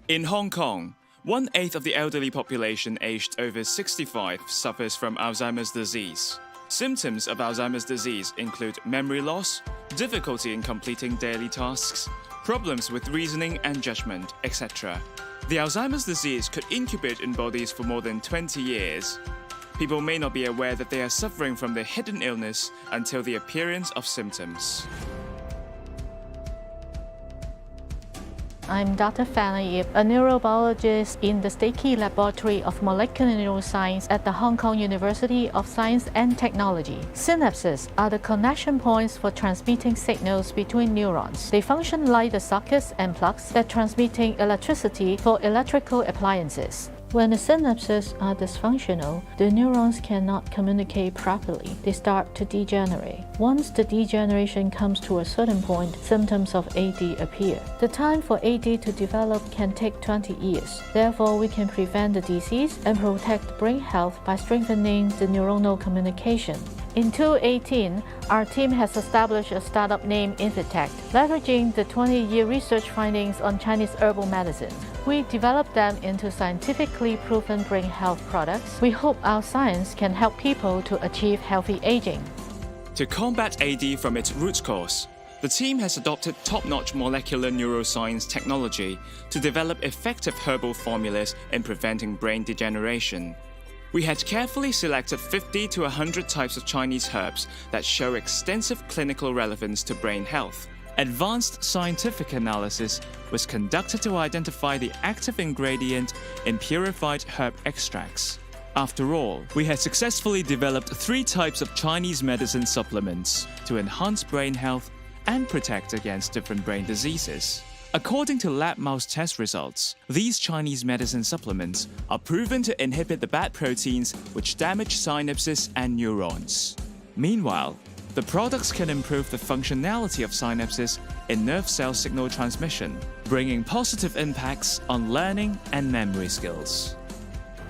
In Hong Kong, 1/8 of the elderly population aged over 65 suffers from Alzheimer's disease. Symptoms of Alzheimer's disease include memory loss, difficulty in completing daily tasks, problems with reasoning and judgment, etc. The Alzheimer's disease could incubate in bodies for more than 20 years. People may not be aware that they are suffering from the hidden illness until the appearance of symptoms. I'm Dr. Fanny Yip, a neurobiologist in the State Key Laboratory of Molecular Neuroscience at the Hong Kong University of Science and Technology. Synapses are the connection points for transmitting signals between neurons. They function like the sockets and plugs that transmitting electricity for electrical appliances. When the synapses are dysfunctional, the neurons cannot communicate properly. They start to degenerate. Once the degeneration comes to a certain point, symptoms of AD appear. The time for AD to develop can take 20 years. Therefore, we can prevent the disease and protect brain health by strengthening the neuronal communication. In 2018, our team has established a startup named Invitect, leveraging the 20-year research findings on Chinese herbal medicine. We developed them into scientifically proven brain health products. We hope our science can help people to achieve healthy aging. To combat AD from its root cause, the team has adopted top-notch molecular neuroscience technology to develop effective herbal formulas in preventing brain degeneration. We had carefully selected 50 to 100 types of Chinese herbs that show extensive clinical relevance to brain health. Advanced scientific analysis was conducted to identify the active ingredient in purified herb extracts. After all, we had successfully developed 3 types of Chinese medicine supplements to enhance brain health and protect against different brain diseases. According to lab mouse test results, these Chinese medicine supplements are proven to inhibit the bad proteins which damage synapses and neurons. Meanwhile, the products can improve the functionality of synapses in nerve cell signal transmission, bringing positive impacts on learning and memory skills.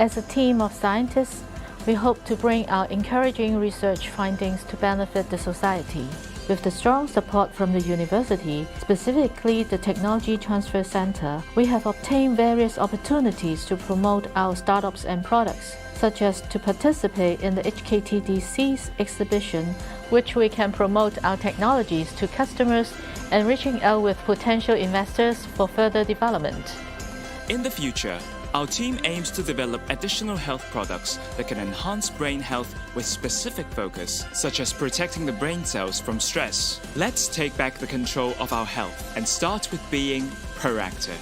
As a team of scientists, we hope to bring our encouraging research findings to benefit the society. With the strong support from the university, specifically the Technology Transfer Center, we have obtained various opportunities to promote our startups and products, such as to participate in the HKTDC's exhibition, which we can promote our technologies to customers and reaching out with potential investors for further development. In the future, our team aims to develop additional health products that can enhance brain health with specific focus, such as protecting the brain cells from stress. Let's take back the control of our health and start with being proactive.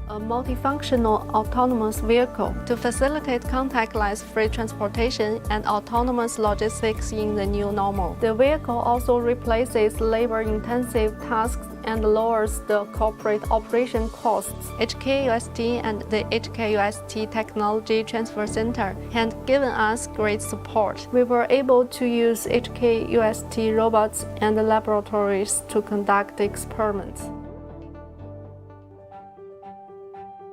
A multifunctional autonomous vehicle to facilitate contactless-free transportation and autonomous logistics in the new normal. The vehicle also replaces labor-intensive tasks and lowers the corporate operation costs. HKUST and the HKUST Technology Transfer Center had given us great support. We were able to use HKUST robots and laboratories to conduct experiments.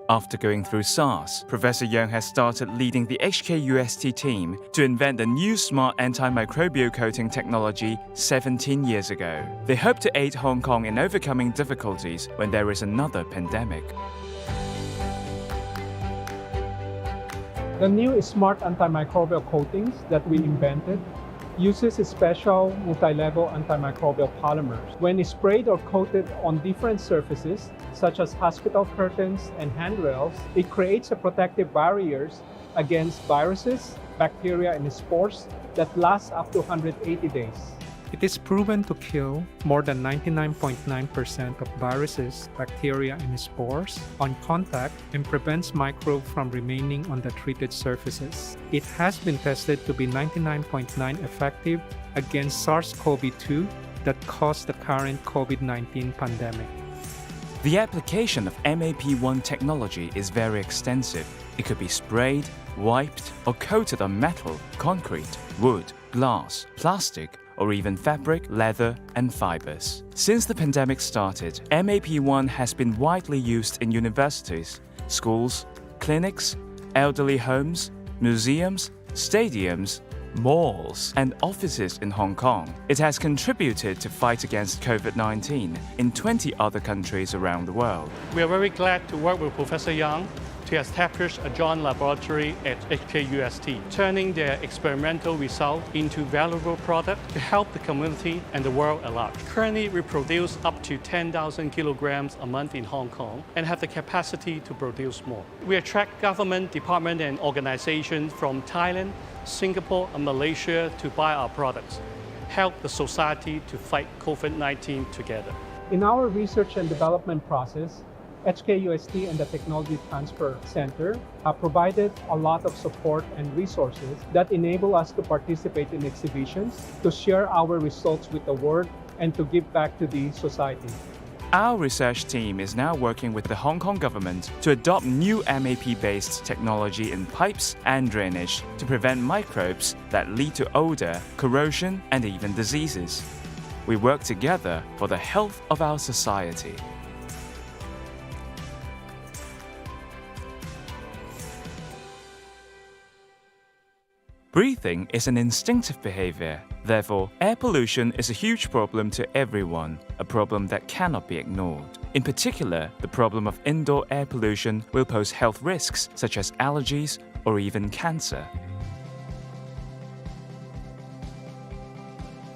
After going through SARS, Professor Young has started leading the HKUST team to invent the new smart antimicrobial coating technology 17 years ago. They hope to aid Hong Kong in overcoming difficulties when there is another pandemic. The new smart antimicrobial coatings that we invented uses special multi-level antimicrobial polymers. When sprayed or coated on different surfaces, such as hospital curtains and handrails, it creates a protective barriers against viruses, bacteria, and spores that last up to 180 days. It is proven to kill more than 99.9% of viruses, bacteria, and spores on contact and prevents microbes from remaining on the treated surfaces. It has been tested to be 99.9% effective against SARS-CoV-2 that caused the current COVID-19 pandemic. The application of MAP1 technology is very extensive. It could be sprayed, wiped, or coated on metal, concrete, wood, glass, plastic, or even fabric, leather, and fibers. Since the pandemic started, MAP1 has been widely used in universities, schools, clinics, elderly homes, museums, stadiums, malls, and offices in Hong Kong. It has contributed to fight against COVID-19 in 20 other countries around the world. We are very glad to work with Professor Yang to establish a joint laboratory at HKUST, turning their experimental result into valuable product to help the community and the world at large. Currently, we produce up to 10,000 kilograms a month in Hong Kong and have the capacity to produce more. We attract government, department, and organizations from Thailand, Singapore, and Malaysia to buy our products, help the society to fight COVID-19 together. In our research and development process, HKUST and the Technology Transfer Center have provided a lot of support and resources that enable us to participate in exhibitions, to share our results with the world, and to give back to the society. Our research team is now working with the Hong Kong government to adopt new MAP-based technology in pipes and drainage to prevent microbes that lead to odor, corrosion, and even diseases. We work together for the health of our society. Breathing is an instinctive behavior. Therefore, air pollution is a huge problem to everyone, a problem that cannot be ignored. In particular, the problem of indoor air pollution will pose health risks such as allergies or even cancer.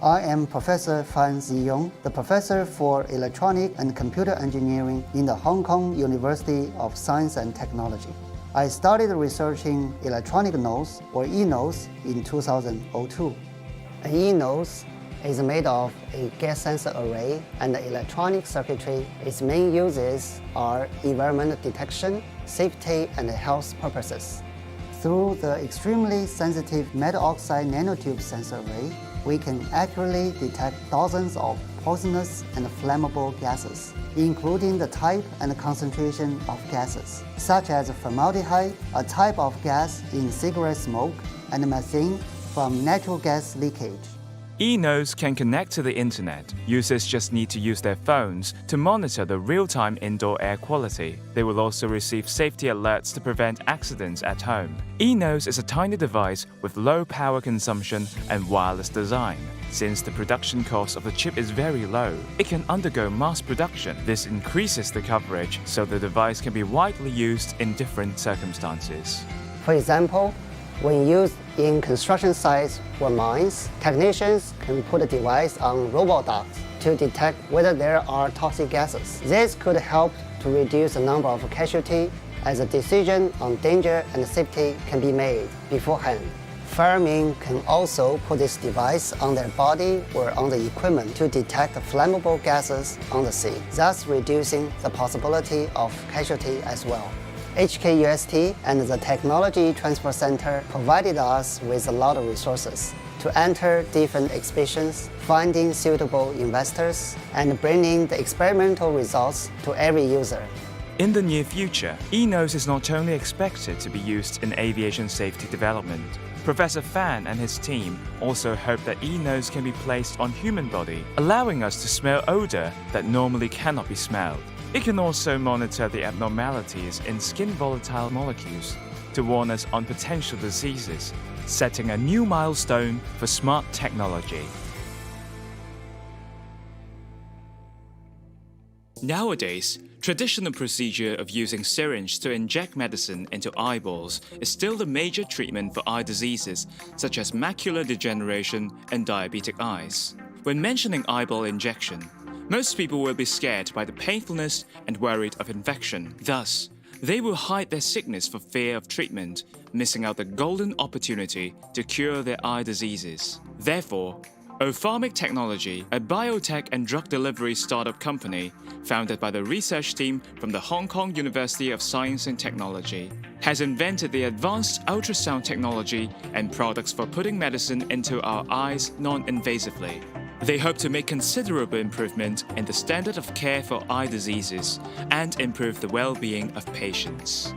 I am Professor Fan Ziyong, the Professor for Electronic and Computer Engineering in the Hong Kong University of Science and Technology. I started researching electronic nodes, or e-nodes, in 2002. An e-node is made of a gas sensor array, and the electronic circuitry. Its main uses are environmental detection, safety, and health purposes. Through the extremely sensitive metal oxide nanotube sensor array, we can accurately detect dozens of poisonous and flammable gases, including the type and concentration of gases, such as formaldehyde, a type of gas in cigarette smoke, and methane from natural gas leakage. E-nodes can connect to the internet. Users just need to use their phones to monitor the real-time indoor air quality. They will also receive safety alerts to prevent accidents at home. E-nodes is a tiny device with low power consumption and wireless design. Since the production cost of the chip is very low, it can undergo mass production. This increases the coverage so the device can be widely used in different circumstances. For example, when used in construction sites or mines, technicians can put a device on robot ducts to detect whether there are toxic gases. This could help to reduce the number of casualties, as a decision on danger and safety can be made beforehand. Firemen can also put this device on their body or on the equipment to detect flammable gases on the scene, thus reducing the possibility of casualty as well. HKUST and the Technology Transfer Center provided us with a lot of resources to enter different exhibitions, finding suitable investors, and bringing the experimental results to every user. In the near future, e-nodes is not only expected to be used in aviation safety development. Professor Fan and his team also hope that e-nodes can be placed on human body, allowing us to smell odor that normally cannot be smelled. It can also monitor the abnormalities in skin volatile molecules to warn us on potential diseases, setting a new milestone for smart technology. Nowadays, traditional procedure of using syringe to inject medicine into eyeballs is still the major treatment for eye diseases such as macular degeneration and diabetic eyes. When mentioning eyeball injection, most people will be scared by the painfulness and worried of infection. Thus, they will hide their sickness for fear of treatment, missing out the golden opportunity to cure their eye diseases. Therefore, Ophthalmic Technology, a biotech and drug delivery startup company founded by the research team from the Hong Kong University of Science and Technology, has invented the advanced ultrasound technology and products for putting medicine into our eyes non-invasively. They hope to make considerable improvement in the standard of care for eye diseases and improve the well-being of patients.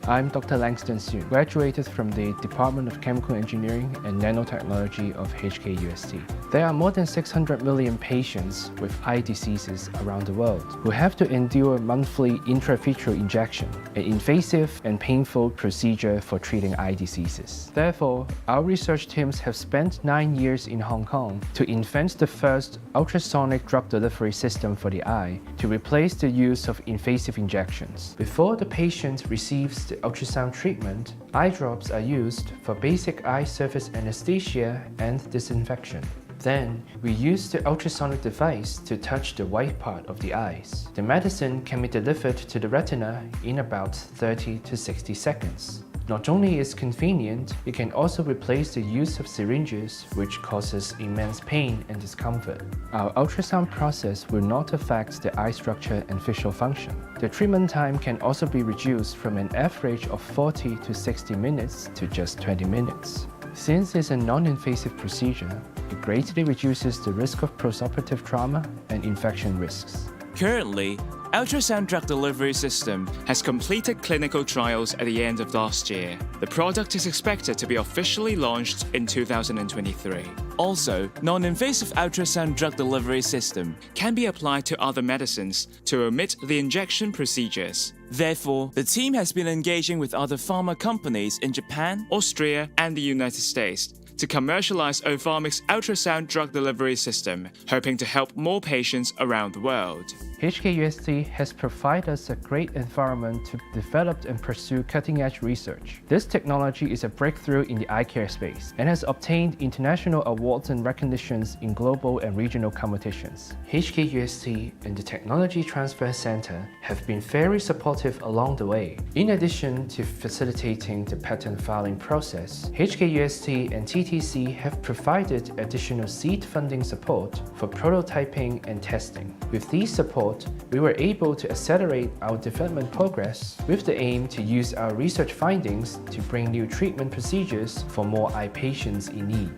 I'm Dr. Langston Soon, graduated from the Department of Chemical Engineering and Nanotechnology of HKUST. There are more than 600 million patients with eye diseases around the world who have to endure monthly intravitreal injection, an invasive and painful procedure for treating eye diseases. Therefore, our research teams have spent 9 years in Hong Kong to invent the first ultrasonic drug delivery system for the eye to replace the use of invasive injections. Before the patient receives the ultrasound treatment, eye drops are used for basic eye surface anesthesia and disinfection. Then, we use the ultrasonic device to touch the white part of the eyes. The medicine can be delivered to the retina in about 30 to 60 seconds. Not only is it convenient, it can also replace the use of syringes, which causes immense pain and discomfort. Our ultrasound process will not affect the eye structure and visual function. The treatment time can also be reduced from an average of 40 to 60 minutes to just 20 minutes. Since it's a non-invasive procedure, it greatly reduces the risk of postoperative trauma and infection risks. Currently, ultrasound drug delivery system has completed clinical trials at the end of last year. The product is expected to be officially launched in 2023. Also, non-invasive ultrasound drug delivery system can be applied to other medicines to omit the injection procedures. Therefore, the team has been engaging with other pharma companies in Japan, Austria, and the United States to commercialize Ophthalmic's ultrasound drug delivery system, hoping to help more patients around the world. HKUST has provided us a great environment to develop and pursue cutting-edge research. This technology is a breakthrough in the eye care space and has obtained international awards and recognitions in global and regional competitions. HKUST and the Technology Transfer Center have been very supportive along the way. In addition to facilitating the patent filing process, HKUST and TTC have provided additional seed funding support for prototyping and testing. With these support, we were able to accelerate our development progress with the aim to use our research findings to bring new treatment procedures for more eye patients in need.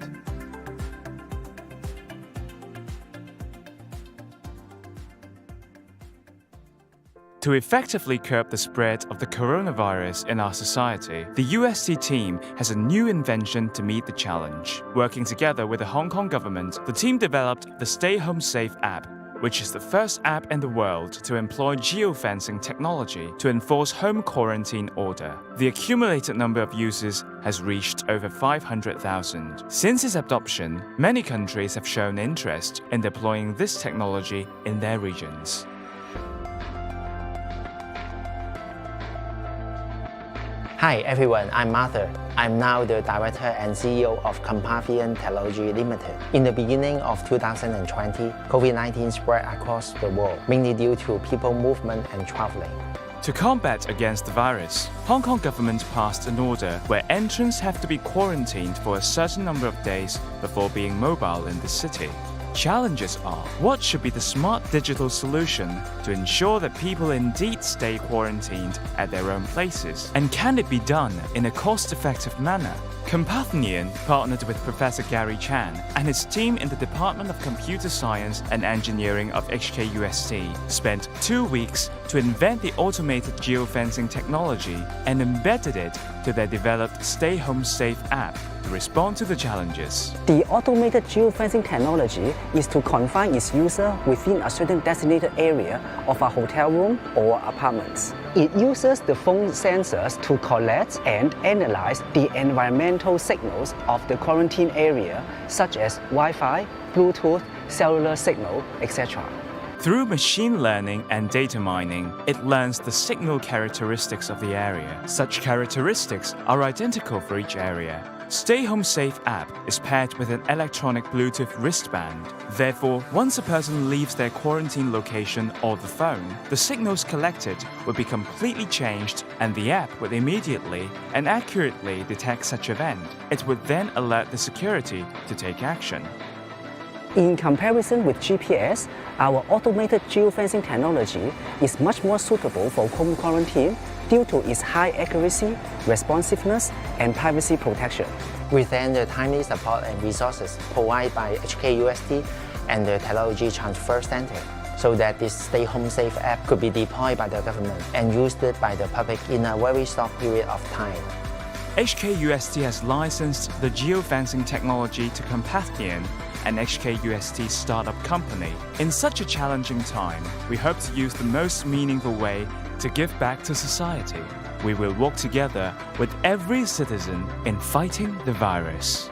To effectively curb the spread of the coronavirus in our society, the UST team has a new invention to meet the challenge. Working together with the Hong Kong government, the team developed the Stay Home Safe app, which is the first app in the world to employ geofencing technology to enforce home quarantine order. The accumulated number of users has reached over 500,000. Since its adoption, many countries have shown interest in deploying this technology in their regions. Hi everyone, I'm Arthur. I'm now the Director and CEO of Compavian Technology Limited. In the beginning of 2020, COVID-19 spread across the world, mainly due to people movement and traveling. To combat against the virus, Hong Kong government passed an order where entrants have to be quarantined for a certain number of days before being mobile in the city. Challenges are, what should be the smart digital solution to ensure that people indeed stay quarantined at their own places? And can it be done in a cost-effective manner? Compavian partnered with Professor Gary Chan and his team in the Department of Computer Science and Engineering of HKUST spent 2 weeks to invent the automated geofencing technology and embedded it to their developed Stay Home Safe app to respond to the challenges. The automated geofencing technology is to confine its user within a certain designated area of a hotel room or apartments. It uses the phone sensors to collect and analyze the environmental signals of the quarantine area, such as Wi-Fi, Bluetooth, cellular signal, etc. Through machine learning and data mining, it learns the signal characteristics of the area. Such characteristics are identical for each area. Stay Home Safe app is paired with an electronic Bluetooth wristband. Therefore, once a person leaves their quarantine location or the phone, the signals collected would be completely changed and the app would immediately and accurately detect such event. It would then alert the security to take action. In comparison with GPS, our automated geofencing technology is much more suitable for home quarantine due to its high accuracy, responsiveness, and privacy protection. Within the timely support and resources provided by HKUST and the Technology Transfer Center, so that this Stay Home Safe app could be deployed by the government and used by the public in a very short period of time. HKUST has licensed the geofencing technology to Compathian, an HKUST startup company. In such a challenging time, we hope to use the most meaningful way to give back to society. We will work together with every citizen in fighting the virus.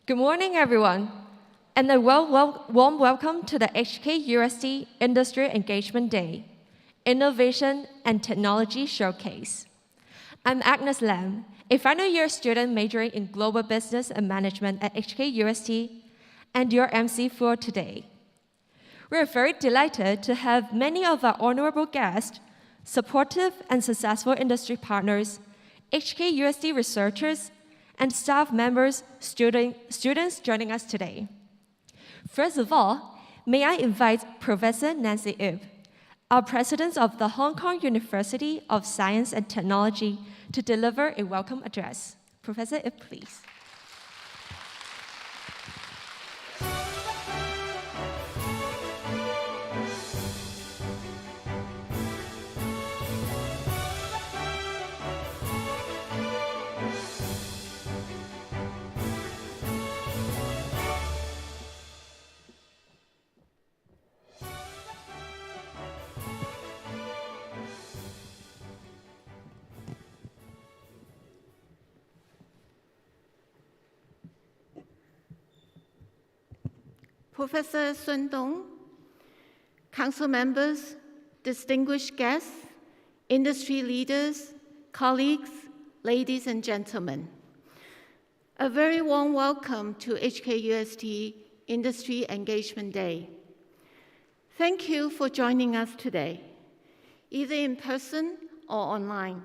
Good morning, everyone, and a warm welcome to the HKUST Industry Engagement Day, Innovation and Technology Showcase. I'm Agnes Lam, a final year student majoring in Global Business and Management at HKUST, and your MC for today. We're very delighted to have many of our honorable guests, supportive and successful industry partners, HKUST researchers, and staff members, students joining us today. First of all, may I invite Professor Nancy Ip, our president of the Hong Kong University of Science and Technology, to deliver a welcome address. Professor Ip, please. Professor Sun Dong, Council members, distinguished guests, industry leaders, colleagues, ladies and gentlemen. A very warm welcome to HKUST Industry Engagement Day. Thank you for joining us today, either in person or online,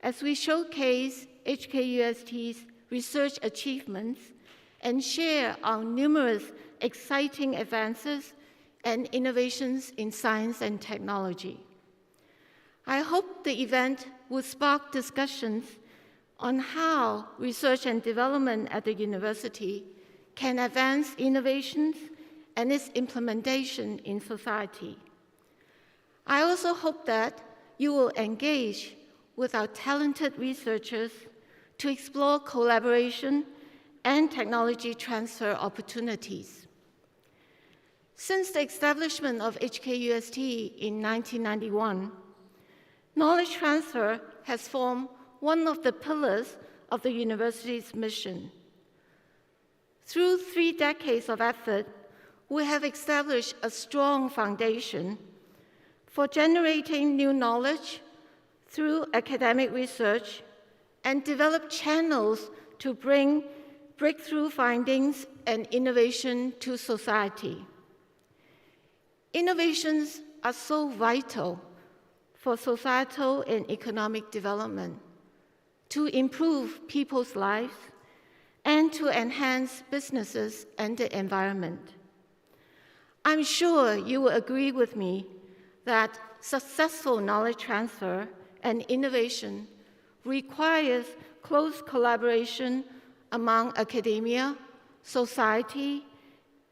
as we showcase HKUST's research achievements and share our numerous exciting advances and innovations in science and technology. I hope the event will spark discussions on how research and development at the university can advance innovations and its implementation in society. I also hope that you will engage with our talented researchers to explore collaboration and technology transfer opportunities. Since the establishment of HKUST in 1991, knowledge transfer has formed one of the pillars of the university's mission. Through 3 decades of effort, we have established a strong foundation for generating new knowledge through academic research and develop channels to bring breakthrough findings and innovation to society. Innovations are so vital for societal and economic development, to improve people's lives, and to enhance businesses and the environment. I'm sure you will agree with me that successful knowledge transfer and innovation requires close collaboration among academia, society,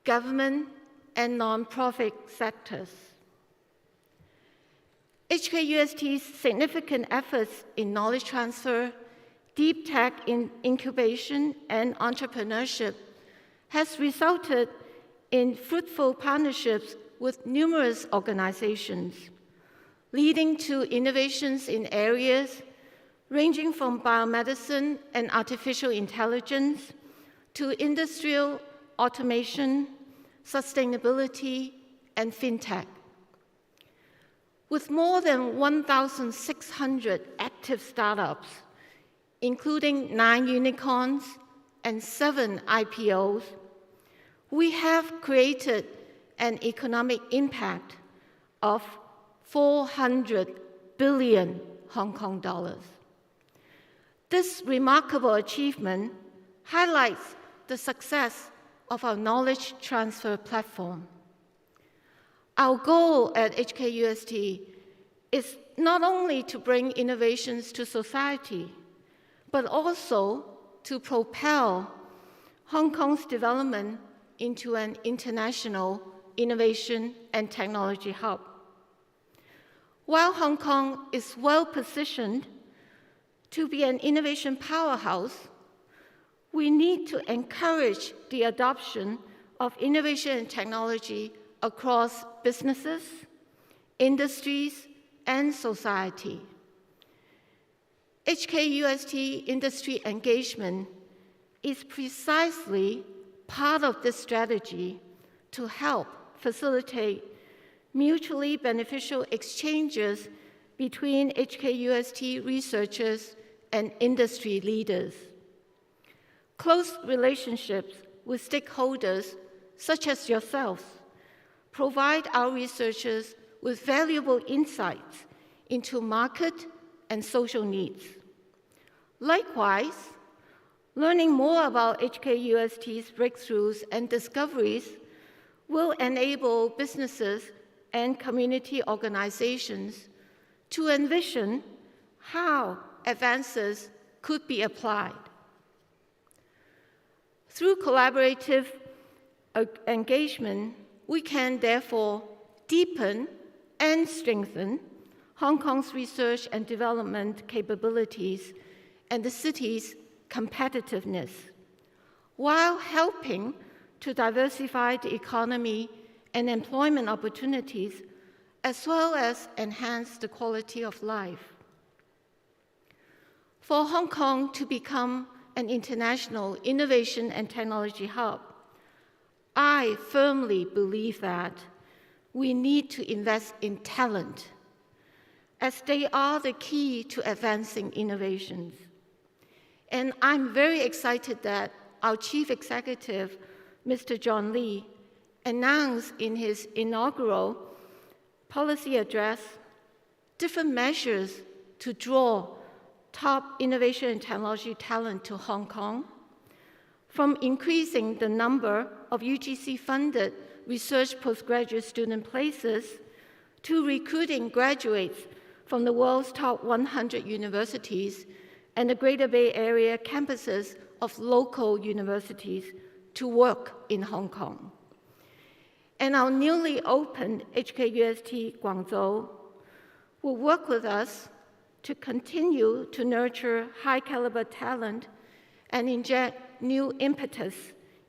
government, and nonprofit sectors. HKUST's significant efforts in knowledge transfer, deep tech incubation, and entrepreneurship has resulted in fruitful partnerships with numerous organizations, leading to innovations in areas ranging from biomedicine and artificial intelligence to industrial automation, sustainability, and fintech. With more than 1,600 active startups, including 9 unicorns and 7 IPOs, we have created an economic impact of 400 billion Hong Kong dollars. This remarkable achievement highlights the success of our knowledge transfer platform. Our goal at HKUST is not only to bring innovations to society, but also to propel Hong Kong's development into an international innovation and technology hub. While Hong Kong is well positioned to be an innovation powerhouse, we need to encourage the adoption of innovation and technology across businesses, industries, and society. HKUST industry engagement is precisely part of this strategy to help facilitate mutually beneficial exchanges between HKUST researchers and industry leaders. Close relationships with stakeholders, such as yourselves, provide our researchers with valuable insights into market and social needs. Likewise, learning more about HKUST's breakthroughs and discoveries will enable businesses and community organizations to envision how advances could be applied. Through collaborative engagement, we can therefore deepen and strengthen Hong Kong's research and development capabilities and the city's competitiveness, while helping to diversify the economy and employment opportunities, as well as enhance the quality of life. For Hong Kong to become an international innovation and technology hub, I I firmly believe that we need to invest in talent, as they are the key to advancing innovations. And I'm very excited that our Chief Executive, Mr. John Lee, announced in his inaugural policy address different measures to draw top innovation and technology talent to Hong Kong, from increasing the number of UGC-funded research postgraduate student places to recruiting graduates from the world's top 100 universities and the Greater Bay Area campuses of local universities to work in Hong Kong. And our newly opened HKUST Guangzhou will work with us to continue to nurture high-caliber talent and inject new impetus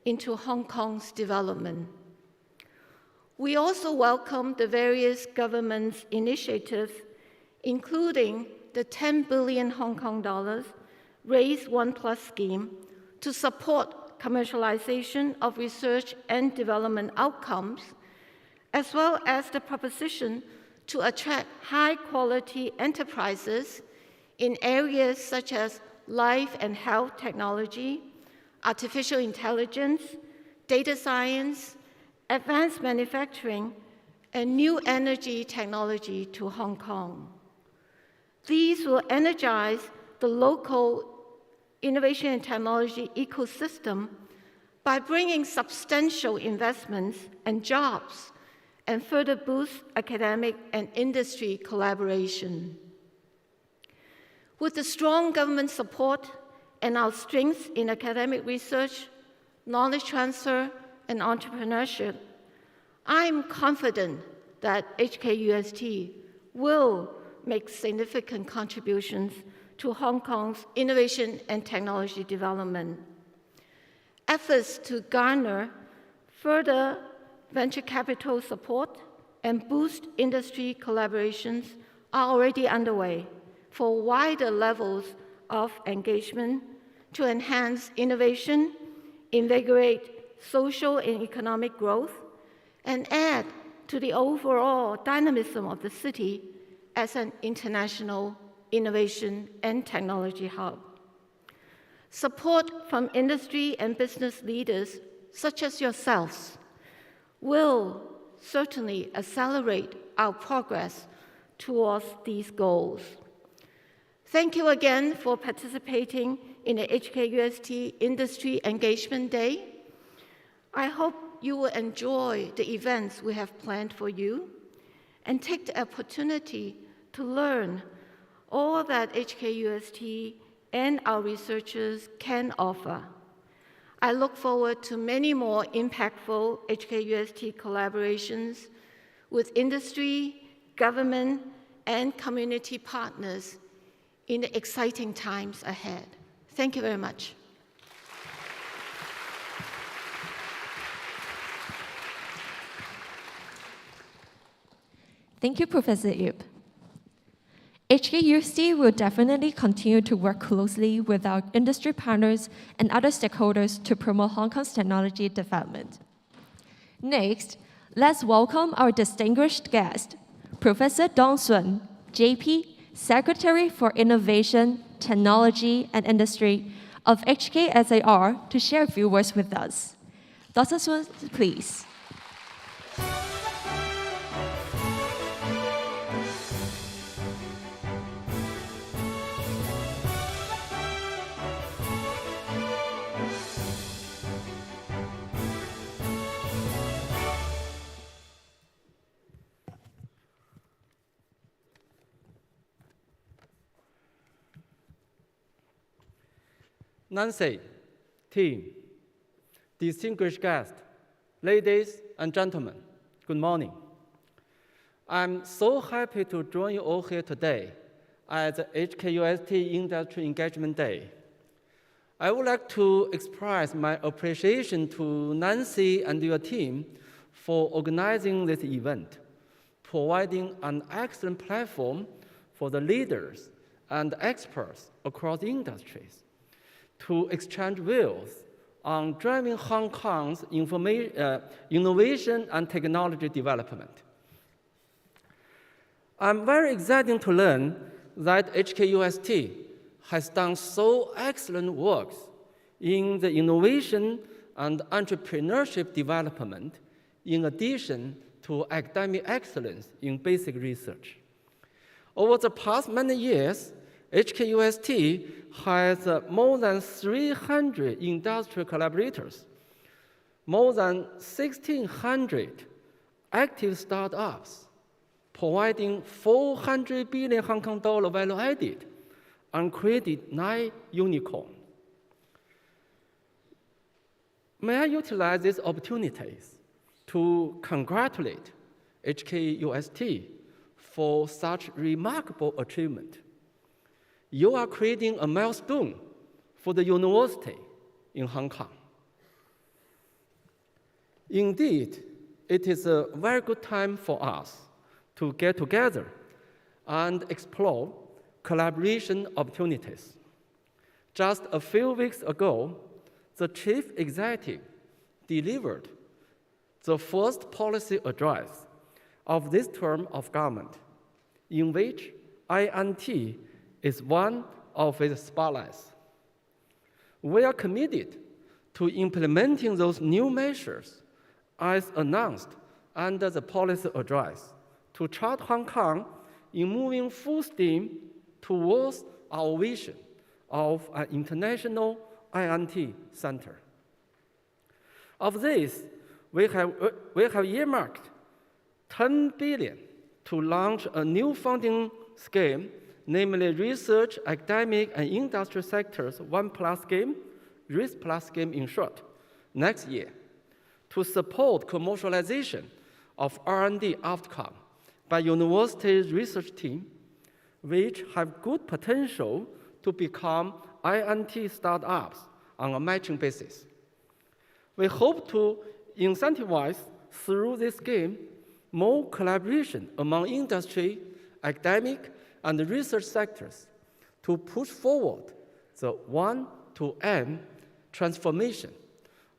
into Hong Kong's development. We also welcome the various government's initiatives, including the 10 billion Hong Kong dollars Raise 1+ scheme to support commercialization of research and development outcomes, as well as the proposition to attract high-quality enterprises in areas such as life and health technology, artificial intelligence, data science, advanced manufacturing, and new energy technology to Hong Kong. These will energize the local innovation and technology ecosystem by bringing substantial investments and jobs and further boost academic and industry collaboration. With the strong government support and our strengths in academic research, knowledge transfer, and entrepreneurship, I'm confident that HKUST will make significant contributions to Hong Kong's innovation and technology development. Efforts to garner further venture capital support and boost industry collaborations are already underway for wider levels of engagement to enhance innovation, invigorate social and economic growth, and add to the overall dynamism of the city as an international innovation and technology hub. Support from industry and business leaders, such as yourselves, will certainly accelerate our progress towards these goals. Thank you again for participating in the HKUST Industry Engagement Day. I hope you will enjoy the events we have planned for you and take the opportunity to learn all that HKUST and our researchers can offer. I look forward to many more impactful HKUST collaborations with industry, government, and community partners in the exciting times ahead. Thank you very much. Thank you, Professor Ip. HKUST will definitely continue to work closely with our industry partners and other stakeholders to promote Hong Kong's technology development. Next, let's welcome our distinguished guest, Professor Dong Sun, JP, Secretary for Innovation, Technology and Industry of HKSAR, to share a few words with us. Dr. Sun, please. Nancy, team, distinguished guests, ladies and gentlemen, good morning. I'm so happy to join you all here today at the HKUST Industry Engagement Day. I would like to express my appreciation to Nancy and your team for organizing this event, providing an excellent platform for the leaders and experts across industries to exchange views on driving Hong Kong's innovation and technology development. I'm very excited to learn that HKUST has done so excellent work in the innovation and entrepreneurship development in addition to academic excellence in basic research. Over the past many years, HKUST has more than 300 industrial collaborators, more than 1,600 active startups, providing 400 billion Hong Kong dollar value added, and created 9 unicorns. May I utilize these opportunities to congratulate HKUST for such remarkable achievement. You are creating a milestone for the university in Hong Kong. Indeed, it is a very good time for us to get together and explore collaboration opportunities. Just a few weeks ago, the chief executive delivered the first policy address of this term of government, in which INT is one of its spotlights. We are committed to implementing those new measures as announced under the policy address to chart Hong Kong in moving full steam towards our vision of an international INT center. Of this, we have earmarked 10 billion to launch a new funding scheme, namely research, academic, and industrial sectors 1+ scheme, RISK+ scheme in short, next year, to support commercialization of R&D outcome by university research team, which have good potential to become INT startups on a matching basis. We hope to incentivize through this scheme more collaboration among industry, academic, and research sectors to push forward the 1-to-N transformation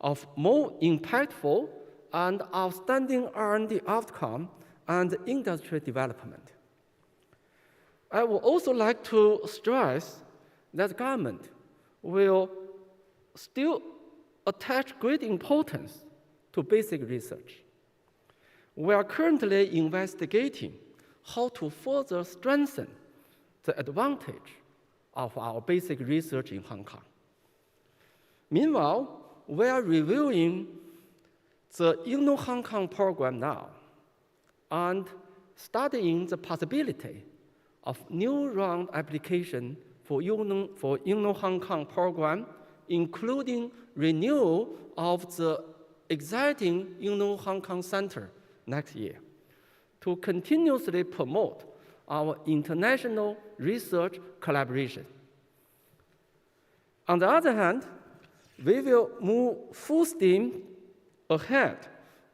of more impactful and outstanding R&D outcome and industry development. I would also like to stress that government will still attach great importance to basic research. We are currently investigating how to further strengthen the advantage of our basic research in Hong Kong. Meanwhile, we are reviewing the Inno Hong Kong program now and studying the possibility of new round application for Inno Hong Kong program, including renewal of the existing Inno Hong Kong Center next year, to continuously promote our international research collaboration. On the other hand, we will move full steam ahead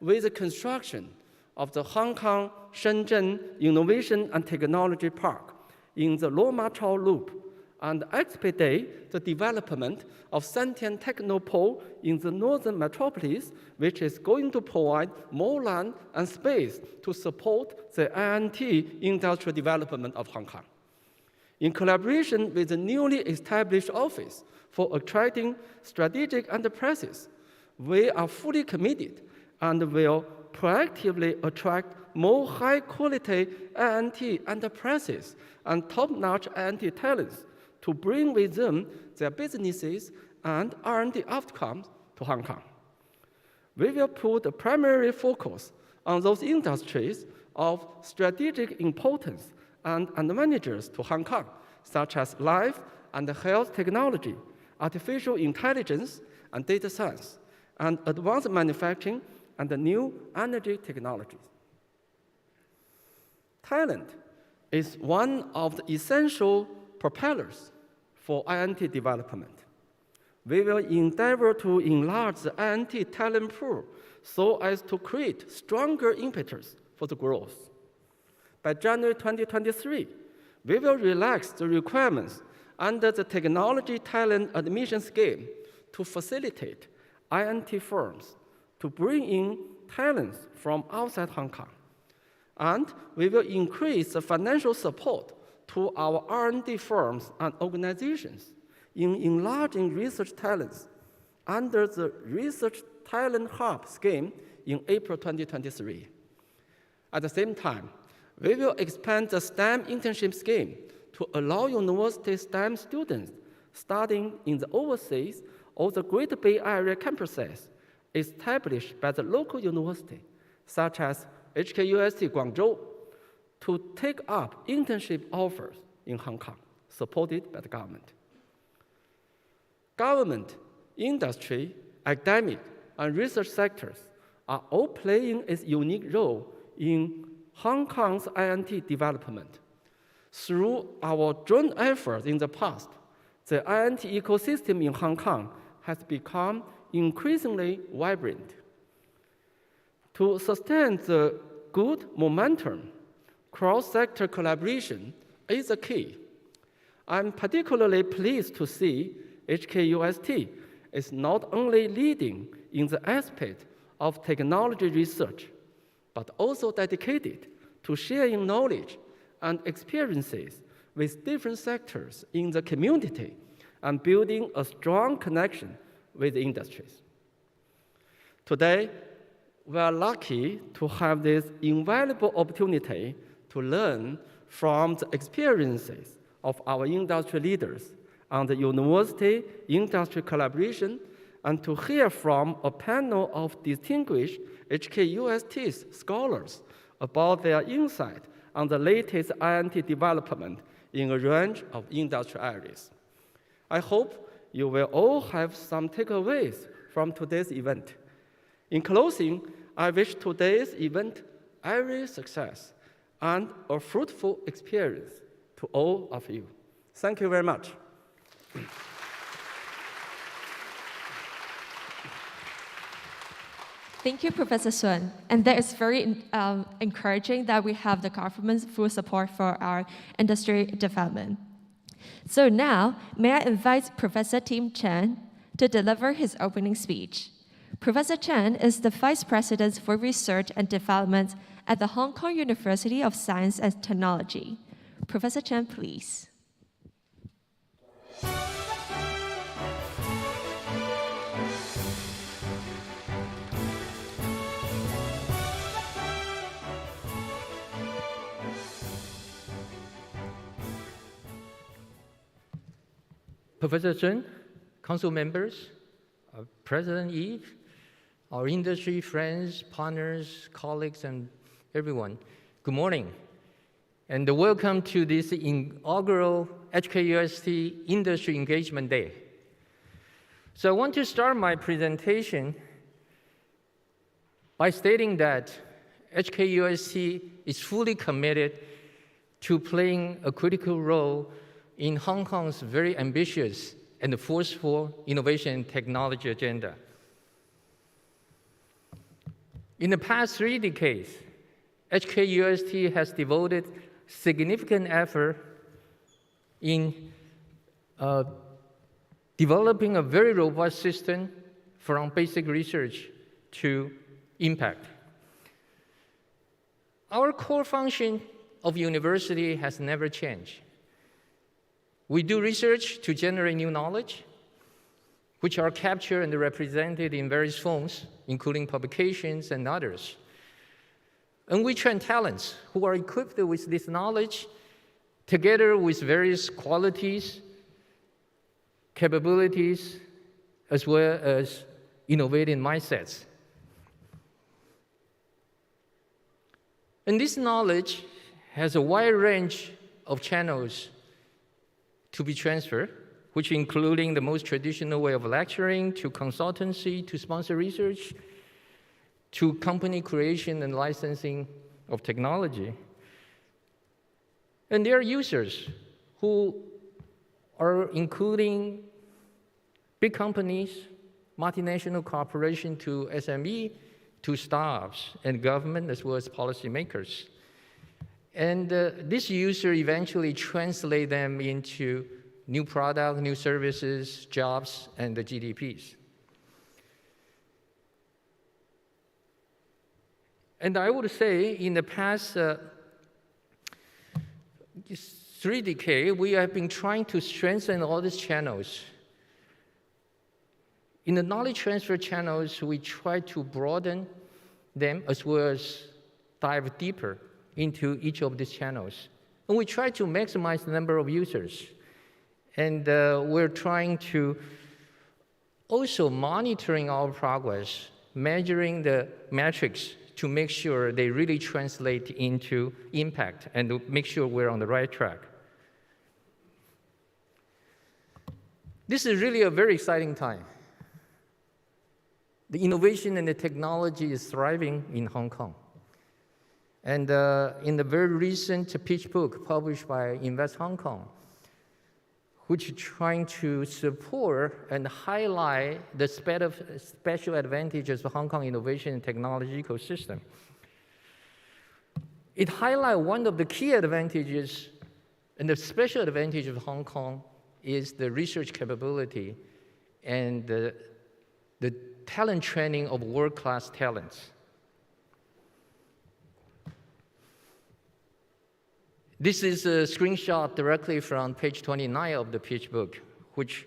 with the construction of the Hong Kong-Shenzhen Innovation and Technology Park in the Lo Ma Chau Loop and expedite the development of Sentian Technopole in the northern metropolis, which is going to provide more land and space to support the INT industrial development of Hong Kong. In collaboration with the newly established Office for Attracting Strategic Enterprises, we are fully committed and will proactively attract more high-quality INT enterprises and top-notch INT talents to bring with them their businesses and R&D outcomes to Hong Kong. We will put a primary focus on those industries of strategic importance and advantages to Hong Kong, such as life and health technology, artificial intelligence and data science, and advanced manufacturing and new energy technologies. Talent is one of the essential propellers for INT development. We will endeavor to enlarge the INT talent pool so as to create stronger impetus for the growth. By January 2023, we will relax the requirements under the technology talent admission scheme to facilitate INT firms to bring in talents from outside Hong Kong. And we will increase the financial support to our R&D firms and organizations in enlarging research talents under the Research Talent Hub scheme in April 2023. At the same time, we will expand the STEM internship scheme to allow university STEM students studying in the overseas or the Greater Bay Area campuses established by the local university, such as HKUST Guangzhou, to take up internship offers in Hong Kong, supported by the government. Government, industry, academic, and research sectors are all playing a unique role in Hong Kong's INT development. Through our joint efforts in the past, the INT ecosystem in Hong Kong has become increasingly vibrant. To sustain the good momentum, cross-sector collaboration is the key. I'm particularly pleased to see HKUST is not only leading in the aspect of technology research, but also dedicated to sharing knowledge and experiences with different sectors in the community and building a strong connection with industries. Today, we are lucky to have this invaluable opportunity to learn from the experiences of our industry leaders on the university-industry collaboration and to hear from a panel of distinguished HKUST scholars about their insight on the latest INT development in a range of industry areas. I hope you will all have some takeaways from today's event. In closing, I wish today's event every success and a fruitful experience to all of you. Thank you very much. Thank you, Professor Sun. And that is very encouraging that we have the government's full support for our industry development. So now, may I invite Professor Tim Chen to deliver his opening speech. Professor Chen is the Vice President for Research and Development at the Hong Kong University of Science and Technology. Professor Chen, please. Professor Sun, council members, President Eve, our industry friends, partners, colleagues, and everyone, good morning. And welcome to this inaugural HKUST Industry Engagement Day. So I want to start my presentation by stating that HKUST is fully committed to playing a critical role in Hong Kong's very ambitious and forceful innovation and technology agenda. In the past 3 decades, HKUST has devoted significant effort in developing a very robust system from basic research to impact. Our core function of university has never changed. We do research to generate new knowledge, which are captured and represented in various forms, including publications and others. And we train talents who are equipped with this knowledge, together with various qualities, capabilities, as well as innovative mindsets. And this knowledge has a wide range of channels to be transferred, which including the most traditional way of lecturing, to consultancy, to sponsor research, to company creation and licensing of technology. And there are users who are including big companies, multinational corporations to SME, to startups and government, as well as policymakers. And this user eventually translate them into new products, new services, jobs, and the GDPs. And I would say in the past 3 decades, we have been trying to strengthen all these channels. In the knowledge transfer channels, we try to broaden them as well as dive deeper into each of these channels. And we try to maximize the number of users. And we're trying to also monitoring our progress, measuring the metrics to make sure they really translate into impact and to make sure we're on the right track. This is really a very exciting time. The innovation and the technology is thriving in Hong Kong. And in the very recent pitch book published by Invest Hong Kong, which is trying to support and highlight the special advantages of Hong Kong innovation and technology ecosystem. It highlights one of the key advantages and the special advantage of Hong Kong is the research capability and the talent training of world-class talents. This is a screenshot directly from page 29 of the pitch book, which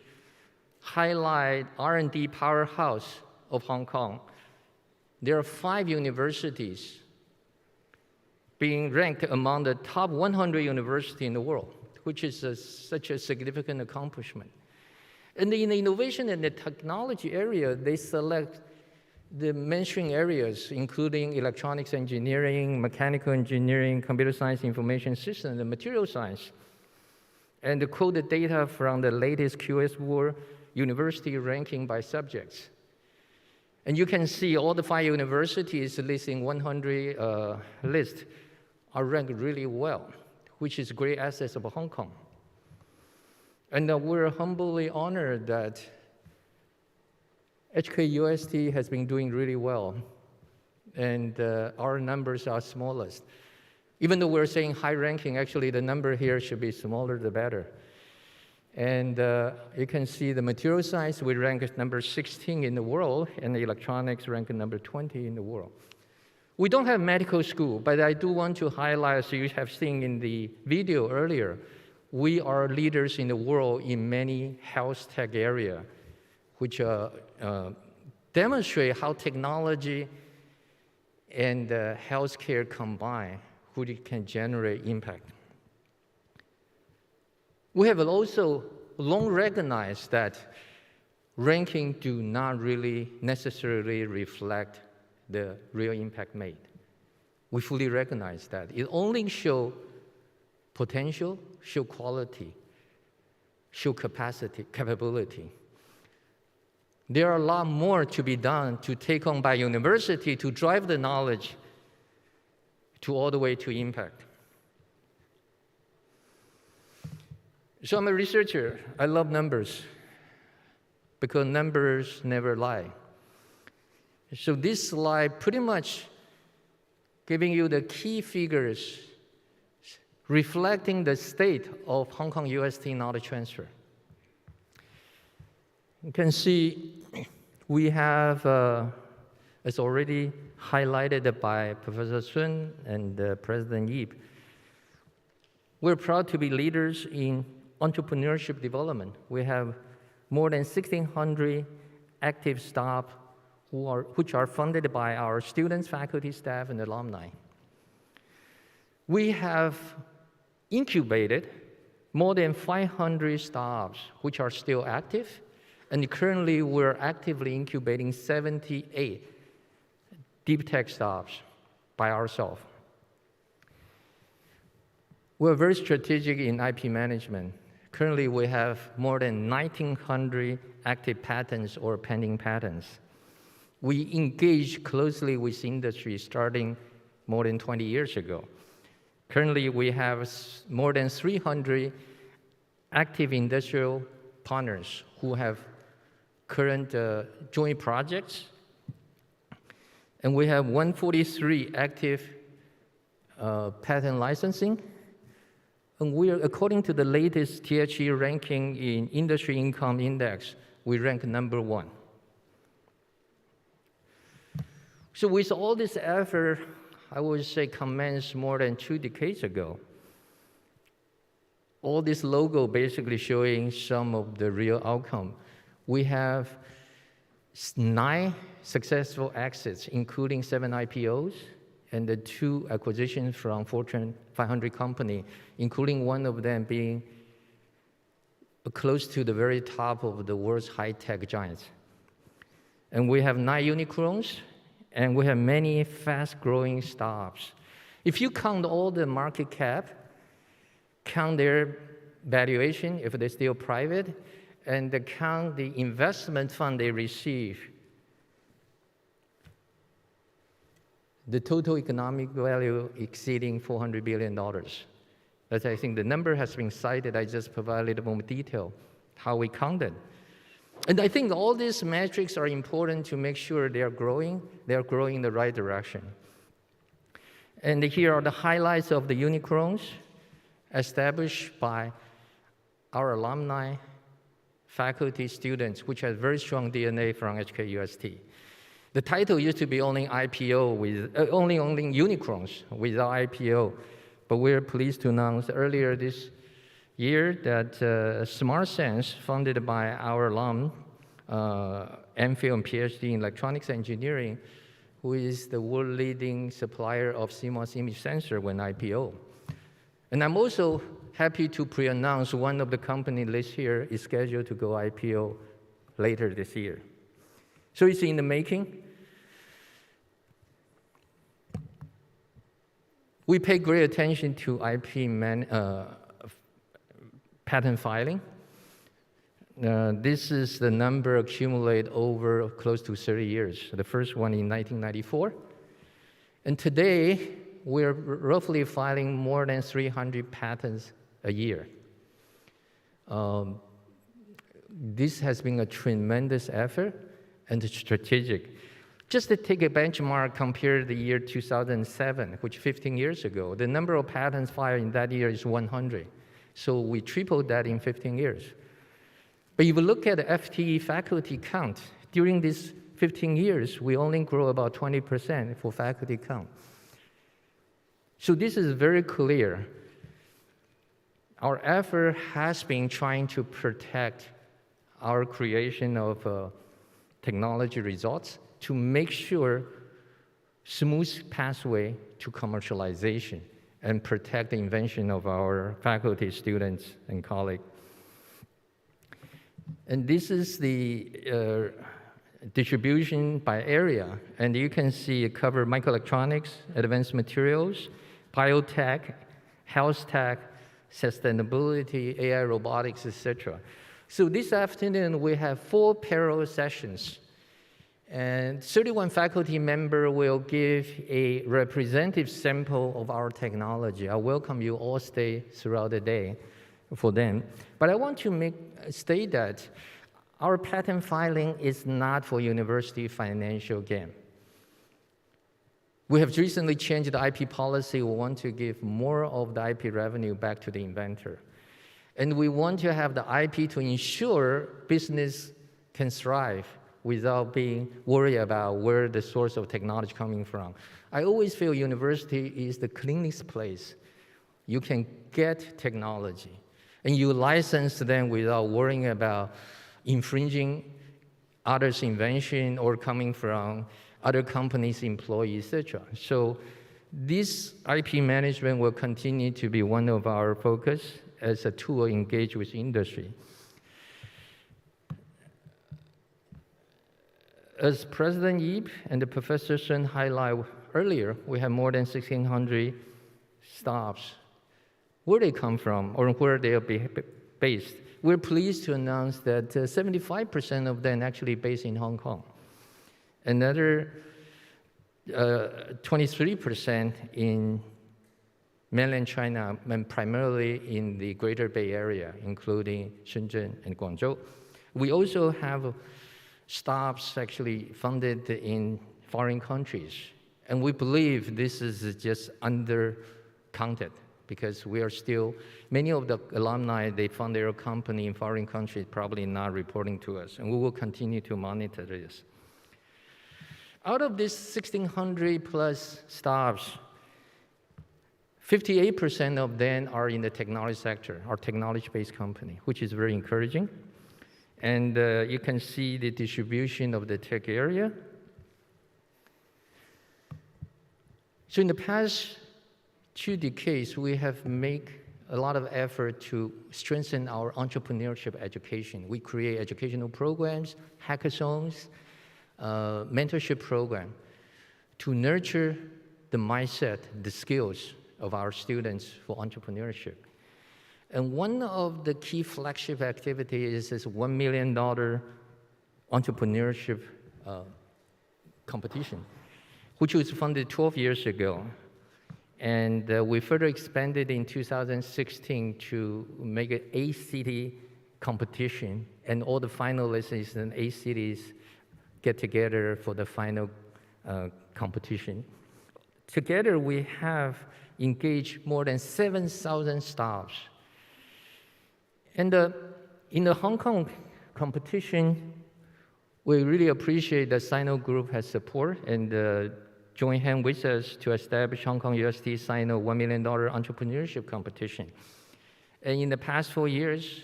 highlight R&D powerhouse of Hong Kong. There are 5 universities being ranked among the top 100 universities in the world, which is such a significant accomplishment. And in the innovation and the technology area, they select the mainstream areas, including electronics engineering, mechanical engineering, computer science, information systems, and material science. And they quote the data from the latest QS World University ranking by subjects. And you can see all the 5 universities listing 100 list are ranked really well, which is great assets of Hong Kong. And we're humbly honored that HKUST has been doing really well, and our numbers are smallest. Even though we're saying high ranking, actually the number here should be smaller the better. And you can see the material science, we rank as number 16 in the world, and the electronics rank number 20 in the world. We don't have medical school, but I do want to highlight, as you have seen in the video earlier, we are leaders in the world in many health tech areas, which demonstrate how technology and healthcare combine, which can generate impact. We have also long recognized that ranking do not really necessarily reflect the real impact made. We fully recognize that. It only shows potential, show quality, show capacity, capability. There are a lot more to be done to take on by university to drive the knowledge to all the way to impact. So I'm a researcher. I love numbers because numbers never lie. So this slide pretty much giving you the key figures reflecting the state of Hong Kong UST knowledge transfer. You can see we have, as already highlighted by Professor Sun and President Yip, we're proud to be leaders in entrepreneurship development. We have more than 1,600 active staff which are funded by our students, faculty, staff, and alumni. We have incubated more than 500 startups which are still active, and currently we're actively incubating 78 deep tech startups by ourselves. We're very strategic in IP management. Currently we have more than 1,900 active patents or pending patents. We engage closely with industry starting more than 20 years ago. Currently, we have more than 300 active industrial partners who have current joint projects. And we have 143 active patent licensing. And we are, according to the latest THE ranking in Industry Income Index, we rank #1. So with all this effort, I would say commenced more than 2 decades ago. All this logo basically showing some of the real outcome. We have 9 successful exits, including 7 IPOs and the 2 acquisitions from Fortune 500 company, including one of them being close to the very top of the world's high-tech giants. And we have 9 unicorns, and we have many fast-growing startups. If you count all the market cap, count their valuation, if they're still private, and count the investment fund they receive, the total economic value exceeding $400 billion. As I think the number has been cited, I just provide a little more detail, how we counted. And I think all these metrics are important to make sure they are growing in the right direction. And here are the highlights of the unicorns established by our alumni, faculty, students, which has very strong DNA from HKUST. The title used to be only IPO with only unicorns without IPO, but we're pleased to announce earlier this year that SmartSense, funded by our alum, MPhil and PhD in electronics engineering, who is the world-leading supplier of CMOS image sensor, went IPO. And I'm also happy to pre-announce one of the companies listed here is scheduled to go IPO later this year. So it's in the making. We pay great attention to IP patent filing. This is the number accumulated over close to 30 years. The first one in 1994. And today, we're roughly filing more than 300 patents a year. This has been a tremendous effort and strategic. Just to take a benchmark, compare the year 2007, which 15 years ago, the number of patents filed in that year is 100. So we tripled that in 15 years. But if you look at the FTE faculty count, during these 15 years, we only grow about 20% for faculty count. So this is very clear. Our effort has been trying to protect our creation of technology results to make sure smooth pathway to commercialization and protect the invention of our faculty, students, and colleagues. And this is the distribution by area. And you can see it covers microelectronics, advanced materials, biotech, health tech, sustainability, AI, robotics, etc. So this afternoon, we have 4 parallel sessions. And 31 faculty members will give a representative sample of our technology. I welcome you all stay throughout the day for them. But I want to state that our patent filing is not for university financial gain. We have recently changed the IP policy. We want to give more of the IP revenue back to the inventor. And we want to have the IP to ensure business can thrive without being worried about where the source of technology coming from. I always feel university is the cleanest place you can get technology. And you license them without worrying about infringing others' invention or coming from other companies' employees, etc. So this IP management will continue to be one of our focus as a tool to engage with industry. As President Yip and the Professor Sun highlighted earlier, we have more than 1,600 startups. Where they come from or where they are based, we're pleased to announce that 75% of them actually based in Hong Kong. Another 23% in mainland China, and primarily in the Greater Bay Area, including Shenzhen and Guangzhou. We also have startups actually funded in foreign countries. And we believe this is just undercounted because we are still, many of the alumni, they fund their company in foreign countries, probably not reporting to us. And we will continue to monitor this. Out of these 1,600 plus staffs, 58% of them are in the technology sector, or technology-based company, which is very encouraging. And you can see the distribution of the tech area. So in the past 2 decades, we have made a lot of effort to strengthen our entrepreneurship education. We create educational programs, hackathons, mentorship program to nurture the mindset, the skills of our students for entrepreneurship. And one of the key flagship activities is this $1 million entrepreneurship competition, which was funded 12 years ago. And we further expanded in 2016 to make an 8-city competition, and all the finalists in 8 cities get together for the final competition. Together, we have engaged more than 7,000 staffs. And in the Hong Kong competition, we really appreciate that Sino Group has support and joined hands with us to establish Hong Kong UST Sino $1 million entrepreneurship competition. And in the past 4 years,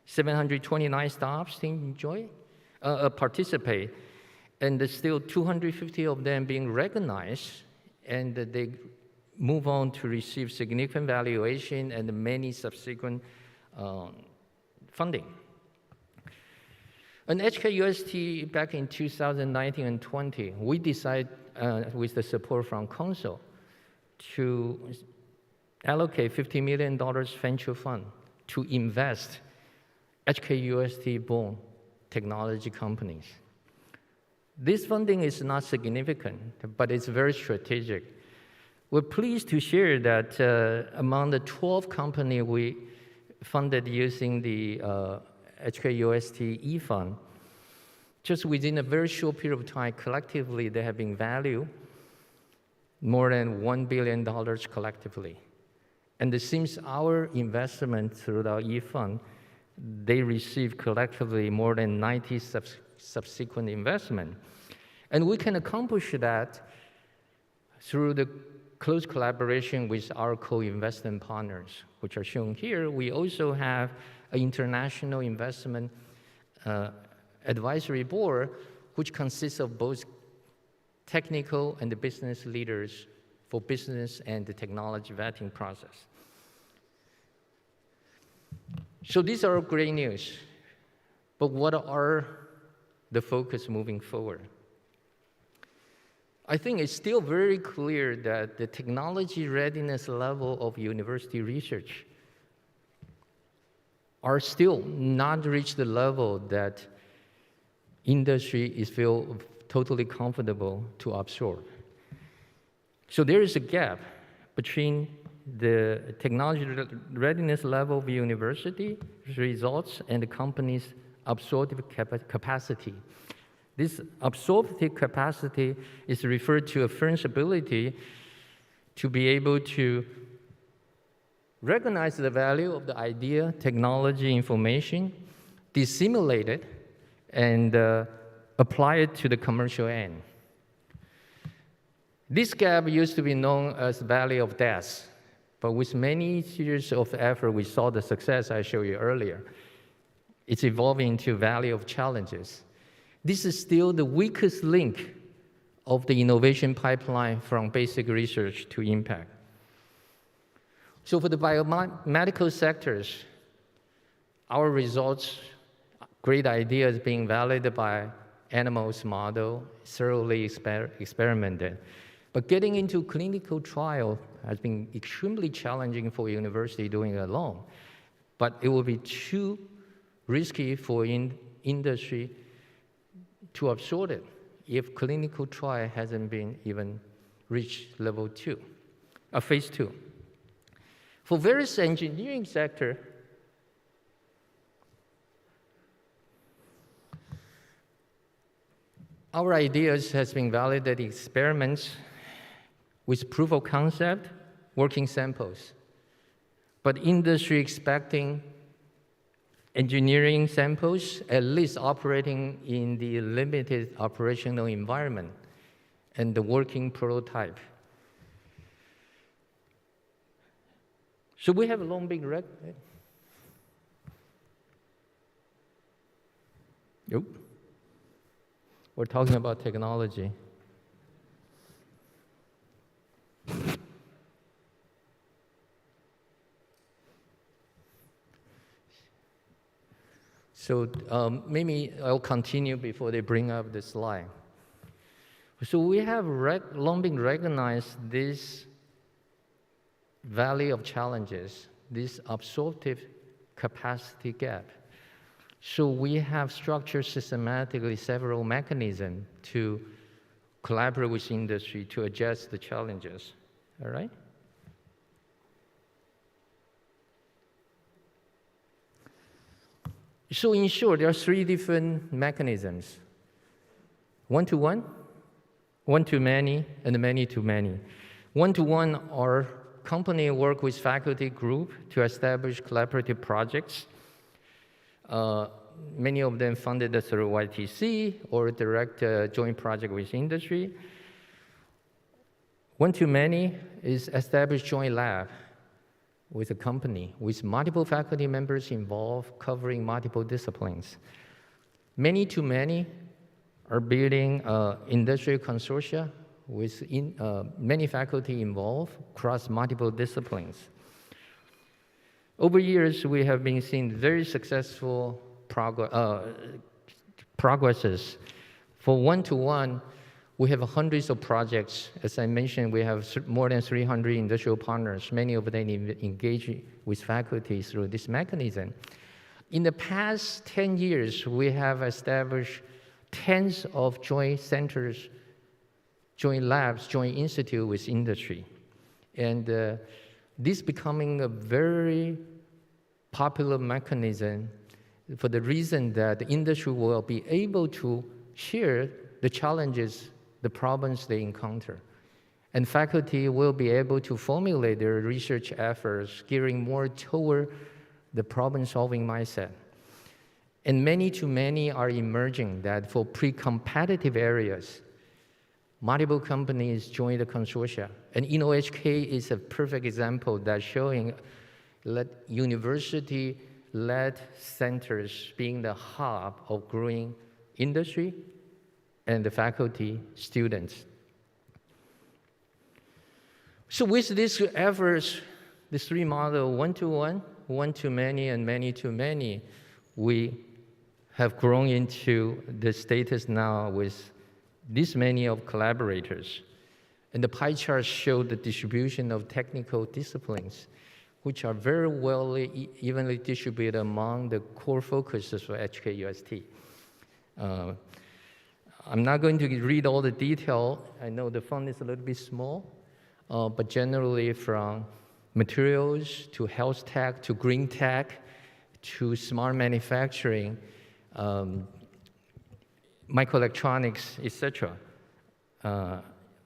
729 staffs participate, and there's still 250 of them being recognized, and they move on to receive significant valuation and many subsequent funding. And HKUST, back in 2019 and 20, we decided, with the support from Council, to allocate $50 million venture fund to invest HKUST-born technology companies. This funding is not significant, but it's very strategic. We're pleased to share that among the 12 companies we funded using the HKUST E-Fund, just within a very short period of time, collectively, they have been valued more than $1 billion collectively. And it seems our investment through the E-Fund, they received collectively more than 90 subsequent investment. And we can accomplish that through the close collaboration with our co-investment partners, which are shown here. We also have an international investment advisory board, which consists of both technical and the business leaders for business and the technology vetting process. So these are great news, but what are the focus moving forward? I think it's still very clear that the technology readiness level of university research are still not reached the level that industry is feel totally comfortable to absorb. So there is a gap between the technology readiness level of university results and the company's absorptive capacity. This absorptive capacity is referred to a firm's ability to be able to recognize the value of the idea, technology, information, dissimulate it, and apply it to the commercial end. This gap used to be known as valley of death, but with many years of effort, we saw the success I showed you earlier. It's evolving into valley of challenges. This is still the weakest link of the innovation pipeline from basic research to impact. So for the biomedical sectors, our results, great ideas being validated by animals model, thoroughly experimented. But getting into clinical trial has been extremely challenging for a university doing it alone. But it will be too risky for industry to absorb it if clinical trial hasn't been even reached level 2, phase 2. For various engineering sector, our ideas has been validated in experiments with proof of concept, working samples. But industry expecting engineering samples, at least operating in the limited operational environment. and the working prototype. So we have a long, big record. Nope. We're talking about technology. So maybe I'll continue before they bring up the slide. So we have long been recognized this valley of challenges, this absorptive capacity gap. So we have structured systematically several mechanisms to collaborate with industry to address the challenges, all right? So in short, there are three different mechanisms: one-to-one, one-to-many, and many-to-many. One-to-one are company work with faculty group to establish collaborative projects. Many of them funded through YTC or direct joint project with industry. One-to-many is establish joint lab with a company with multiple faculty members involved covering multiple disciplines. Many-to-many are building industrial consortia with many faculty involved across multiple disciplines. Over years, we have been seeing very successful progresses. For one-to-one, we have hundreds of projects. As I mentioned, we have more than 300 industrial partners. Many of them engage with faculty through this mechanism. In the past 10 years, we have established tens of joint centers, joint labs, joint institute with industry. And this becoming a very popular mechanism for the reason that the industry will be able to share the challenges, the problems they encounter. And faculty will be able to formulate their research efforts, gearing more toward the problem-solving mindset. And many-to-many are emerging that for pre-competitive areas, multiple companies join the consortia. And InnoHK is a perfect example that's showing that university-led centers being the hub of growing industry and the faculty, students. So with these efforts, the three models, one-to-one, one-to-many, and many-to-many, we have grown into the status now with this many of collaborators. And the pie charts show the distribution of technical disciplines, which are very well evenly distributed among the core focuses for HKUST. I'm not going to read all the detail. I know the font is a little bit small, but generally from materials to health tech to green tech to smart manufacturing, microelectronics, etc.,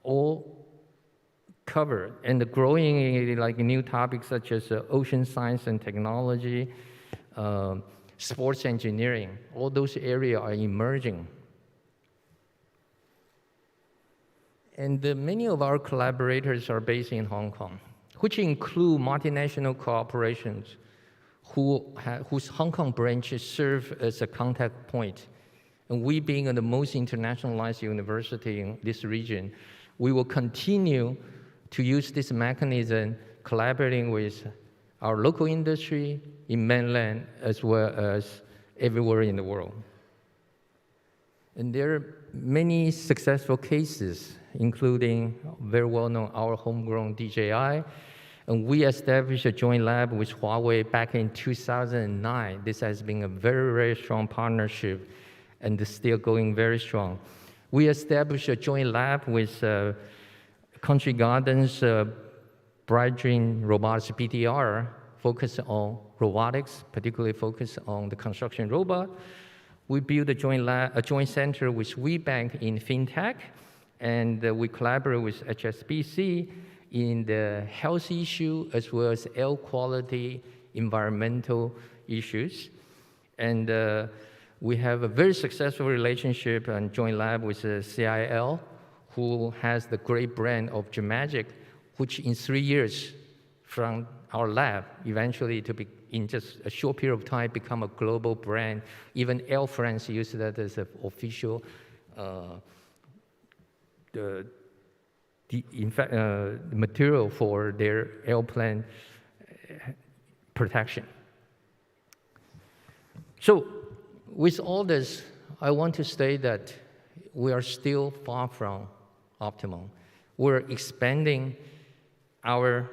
all covered. And the growing like new topics such as ocean science and technology, sports engineering, all those areas are emerging. And many of our collaborators are based in Hong Kong, which include multinational corporations whose Hong Kong branches serve as a contact point. And we being the most internationalized university in this region, we will continue to use this mechanism, collaborating with our local industry in mainland as well as everywhere in the world. And there are many successful cases, including very well-known our homegrown DJI. And we established a joint lab with Huawei back in 2009. This has been a very, very strong partnership and is still going very strong. We established a joint lab with Country Gardens Bright Dream Robotics BTR, focused on robotics, particularly focused on the construction robot. We built a joint center with WeBank in FinTech, and we collaborate with HSBC in the health issue as well as air quality, environmental issues. And we have a very successful relationship and joint lab with CIL, who has the great brand of Gemagic, which in 3 years from our lab, eventually to be, in just a short period of time, become a global brand. Even Air France uses that as an official material for their airplane protection. So with all this, I want to state that we are still far from optimal. We're expanding our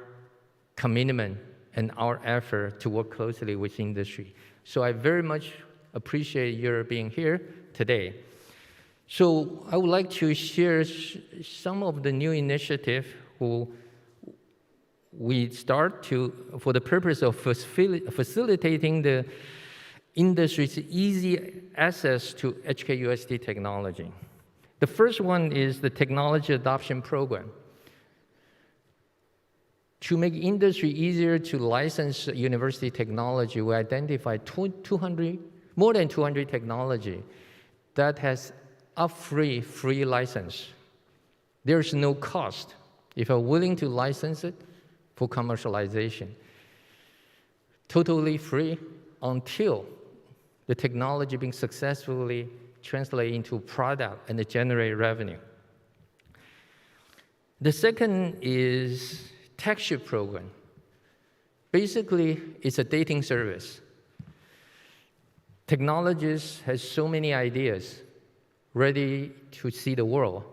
commitment and our effort to work closely with industry. So I very much appreciate your being here today. So I would like to share some of the new initiatives we start for the purpose of facilitating the industry's easy access to HKUST technology. The first one is the Technology Adoption Program. To make industry easier to license university technology, we identified more than 200 technology that has a free license. There's no cost if you're willing to license it for commercialization. Totally free until the technology being successfully translated into product and generate revenue. The second is TechShip program. Basically, it's a dating service. Technologists has so many ideas ready to see the world.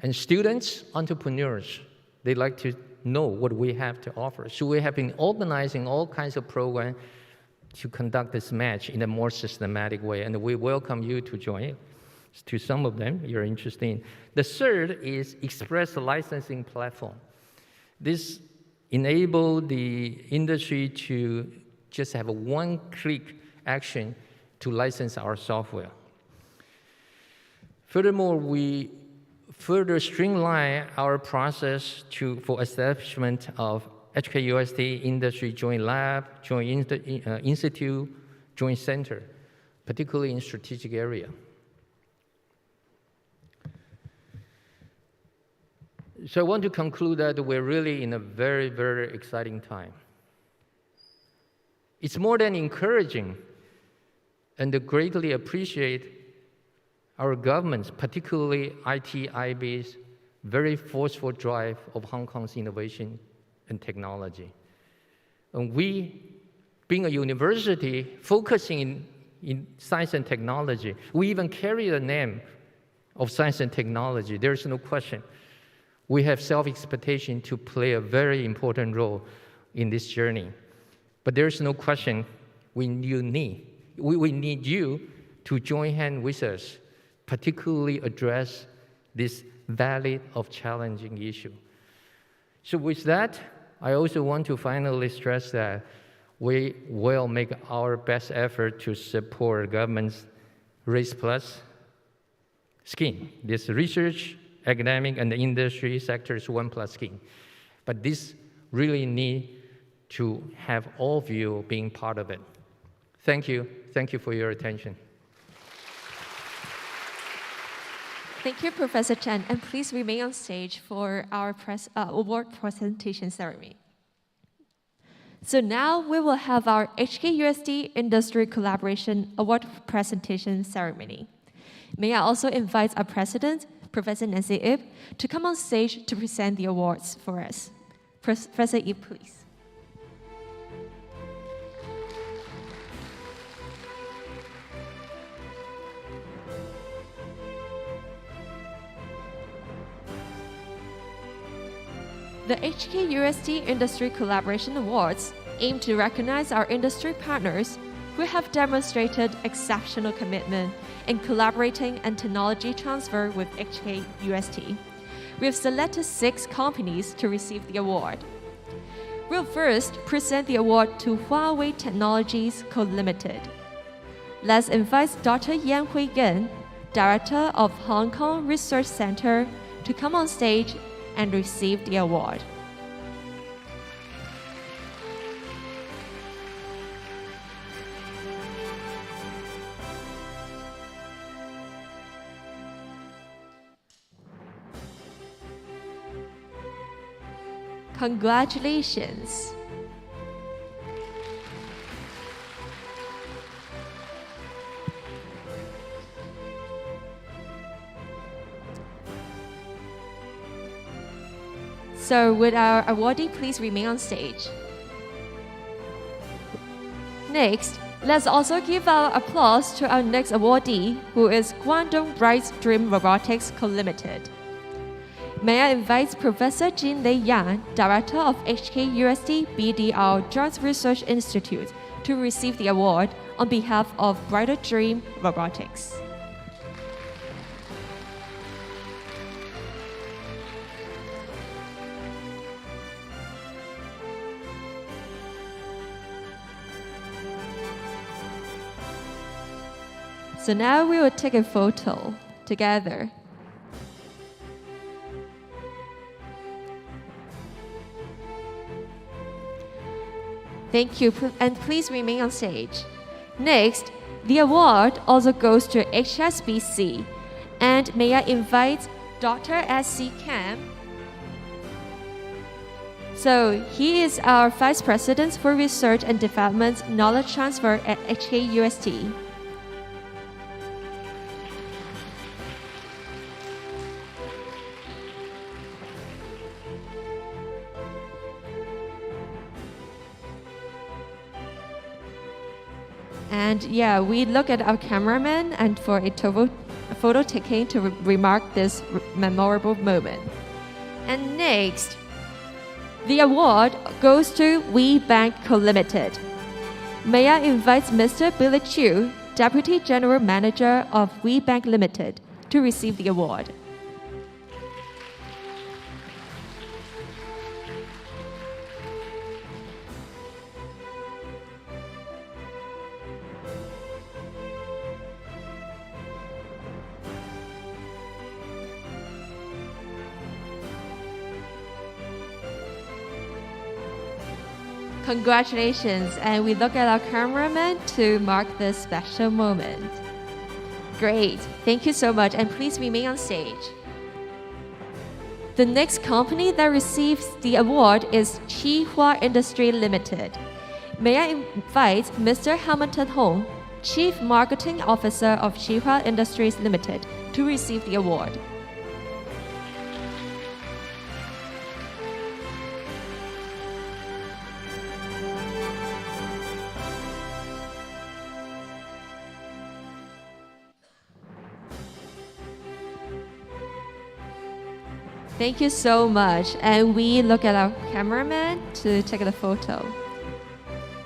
And students, entrepreneurs, they like to know what we have to offer. So we have been organizing all kinds of programs to conduct this match in a more systematic way, and we welcome you to join to some of them you're interested in. The third is Express Licensing Platform. This enables the industry to just have a one-click action to license our software. Furthermore, we further streamline our process for establishment of HKUST industry joint lab, joint institute, joint center, particularly in strategic area. So I want to conclude that we're really in a very, very exciting time. It's more than encouraging and greatly appreciate our government's, particularly ITIB's, very forceful drive of Hong Kong's innovation and technology. And we, being a university focusing in science and technology, we even carry the name of science and technology. There's no question. We have self-expectation to play a very important role in this journey. But there's no question we need you to join hands with us, particularly address this valid of challenging issue. So with that, I also want to finally stress that we will make our best effort to support government's Race Plus scheme, this research, academic, and the industry sector's 1+ scheme. But this really need to have all of you being part of it. Thank you. Thank you for your attention. Thank you, Professor Chen, and please remain on stage for our award presentation ceremony. So now we will have our HKUST Industry Collaboration Award presentation ceremony. May I also invite our president, Professor Nancy Ip, to come on stage to present the awards for us. Professor Ip, please. The HKUST Industry Collaboration Awards aim to recognize our industry partners who have demonstrated exceptional commitment in collaborating and technology transfer with HKUST. We have selected 6 companies to receive the award. We'll first present the award to Huawei Technologies Co. Limited. Let's invite Dr. Yan Hui-gen, Director of Hong Kong Research Center, to come on stage and receive the award. Congratulations! So would our awardee please remain on stage? Next, let's also give our applause to our next awardee, who is Guangdong Bright Dream Robotics Co. Limited. May I invite Professor Jin Lei Yan, Director of HKUST BDR Joint Research Institute, to receive the award on behalf of Brighter Dream Robotics. So now we will take a photo together. Thank you, and please remain on stage. Next, the award also goes to HSBC, and may I invite Dr. S.C. Kam. So he is our Vice President for Research and Development Knowledge Transfer at HKUST. And yeah, we look at our cameraman and for a photo taking to remark this memorable moment. And next, the award goes to WeBank Co. Limited. May I invite Mr. Billy Chu, Deputy General Manager of WeBank Limited, to receive the award. Congratulations, and we look at our cameraman to mark this special moment. Great, thank you so much, and please remain on stage. The next company that receives the award is Qihua Industry Limited. May I invite Mr. Hamilton Hong, Chief Marketing Officer of Qihua Industries Limited, to receive the award. Thank you so much, and we look at our cameraman to take the photo.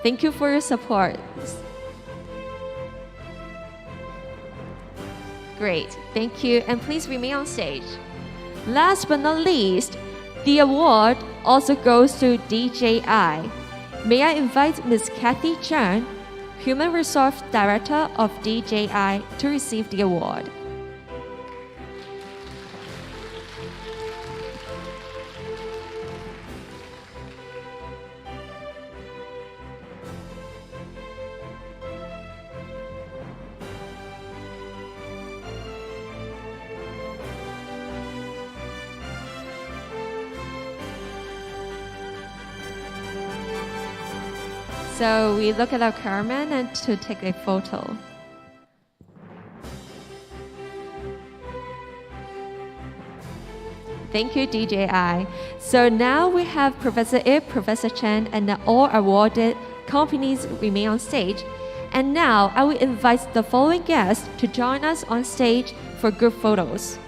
Thank you for your support. Great, thank you, and please remain on stage. Last but not least, the award also goes to DJI. May I invite Ms. Kathy Chan, Human Resource Director of DJI, to receive the award. So we look at our cameraman and to take a photo. Thank you, DJI. So now we have Professor Ip, Professor Chen, and all awarded companies remain on stage. And now I will invite the following guests to join us on stage for group photos.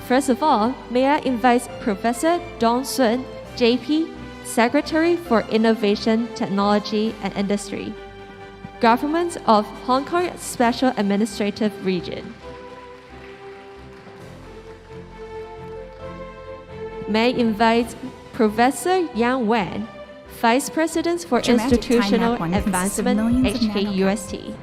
First of all, may I invite Professor Dong Sun, JP, Secretary for Innovation, Technology and Industry, Government of Hong Kong Special Administrative Region. May I invite Professor Yang Wen, Vice President for Institutional Advancement, HKUST.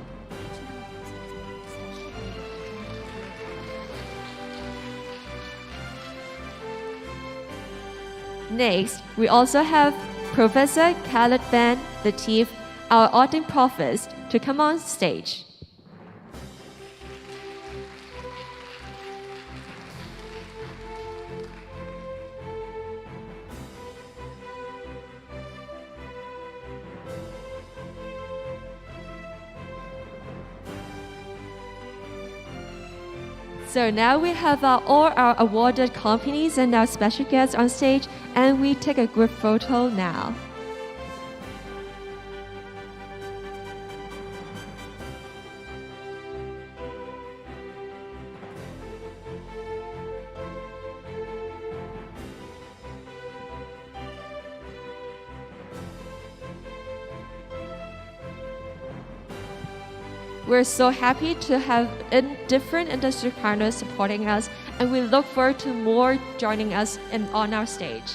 Next, we also have Professor Khaled Ben Latif, our auditing provost, to come on stage. So now we have all our awarded companies and our special guests on stage, and we take a group photo now. We're so happy to have different industry partners supporting us, and we look forward to more joining us on our stage.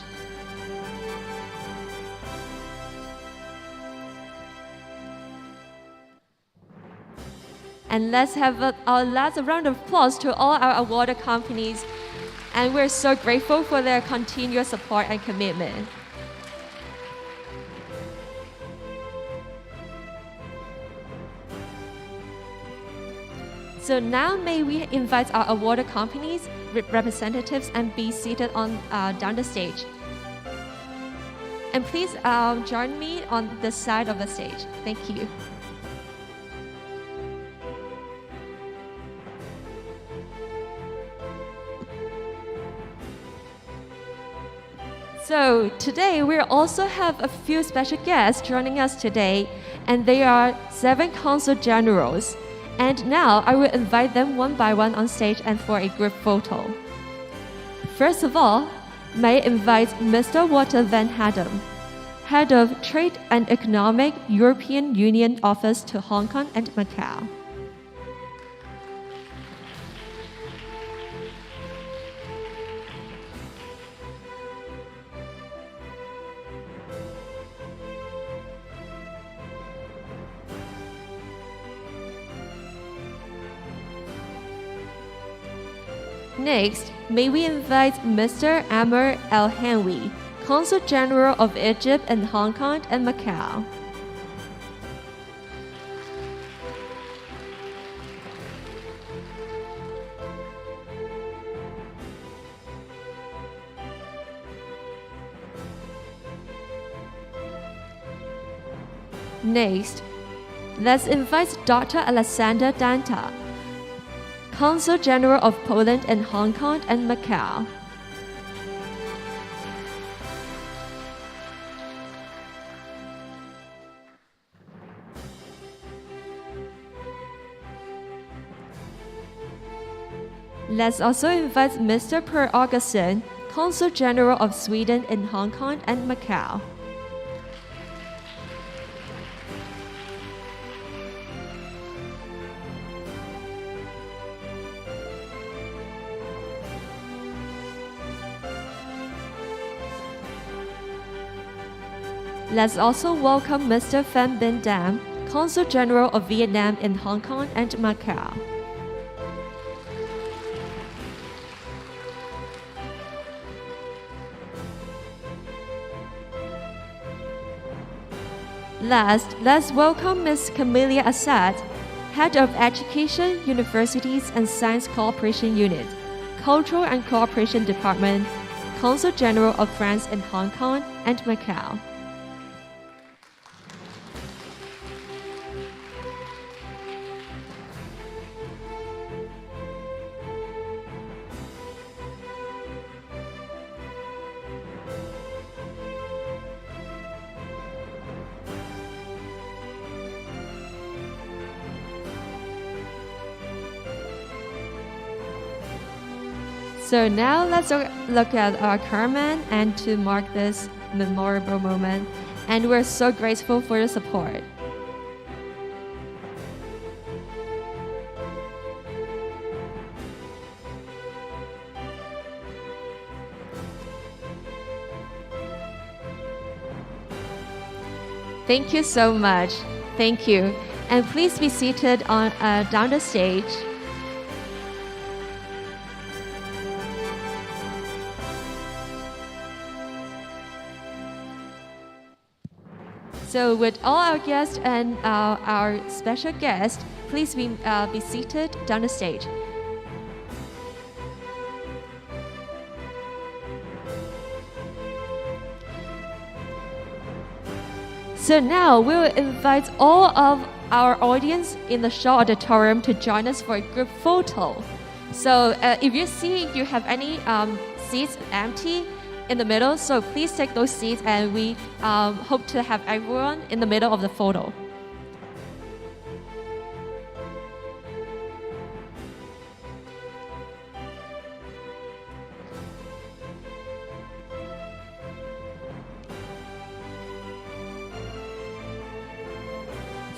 And let's have our last round of applause to all our awarded companies, and we're so grateful for their continuous support and commitment. So now may we invite our awarded companies, representatives, and be seated on down the stage. And please join me on this side of the stage. Thank you. So today we also have a few special guests joining us today, and they are 7 consul generals. And now I will invite them one by one on stage and for a group photo. First of all, may I invite Mr. Walter Van Hadem, Head of Trade and Economic European Union Office to Hong Kong and Macau. Next, may we invite Mr. Amr El-Hanwi, Consul General of Egypt in Hong Kong and Macau. Next, let's invite Dr. Alexander Danta, Consul General of Poland in Hong Kong and Macau. Let's also invite Mr. Per Augustin, Consul General of Sweden in Hong Kong and Macau. Let's also welcome Mr. Phan Binh Dam, Consul General of Vietnam in Hong Kong and Macau. Last, let's welcome Ms. Camelia Assad, Head of Education, Universities and Science Cooperation Unit, Cultural and Cooperation Department, Consul General of France in Hong Kong and Macau. So now let's look at our chairman and to mark this memorable moment. And we're so grateful for your support. Thank you so much. Thank you. And please be seated on down the stage. So with all our guests and our special guest, please be seated down the stage. So now we will invite all of our audience in the Shaw Auditorium to join us for a group photo. So if you see you have any seats empty in the middle, so please take those seats, and we hope to have everyone in the middle of the photo.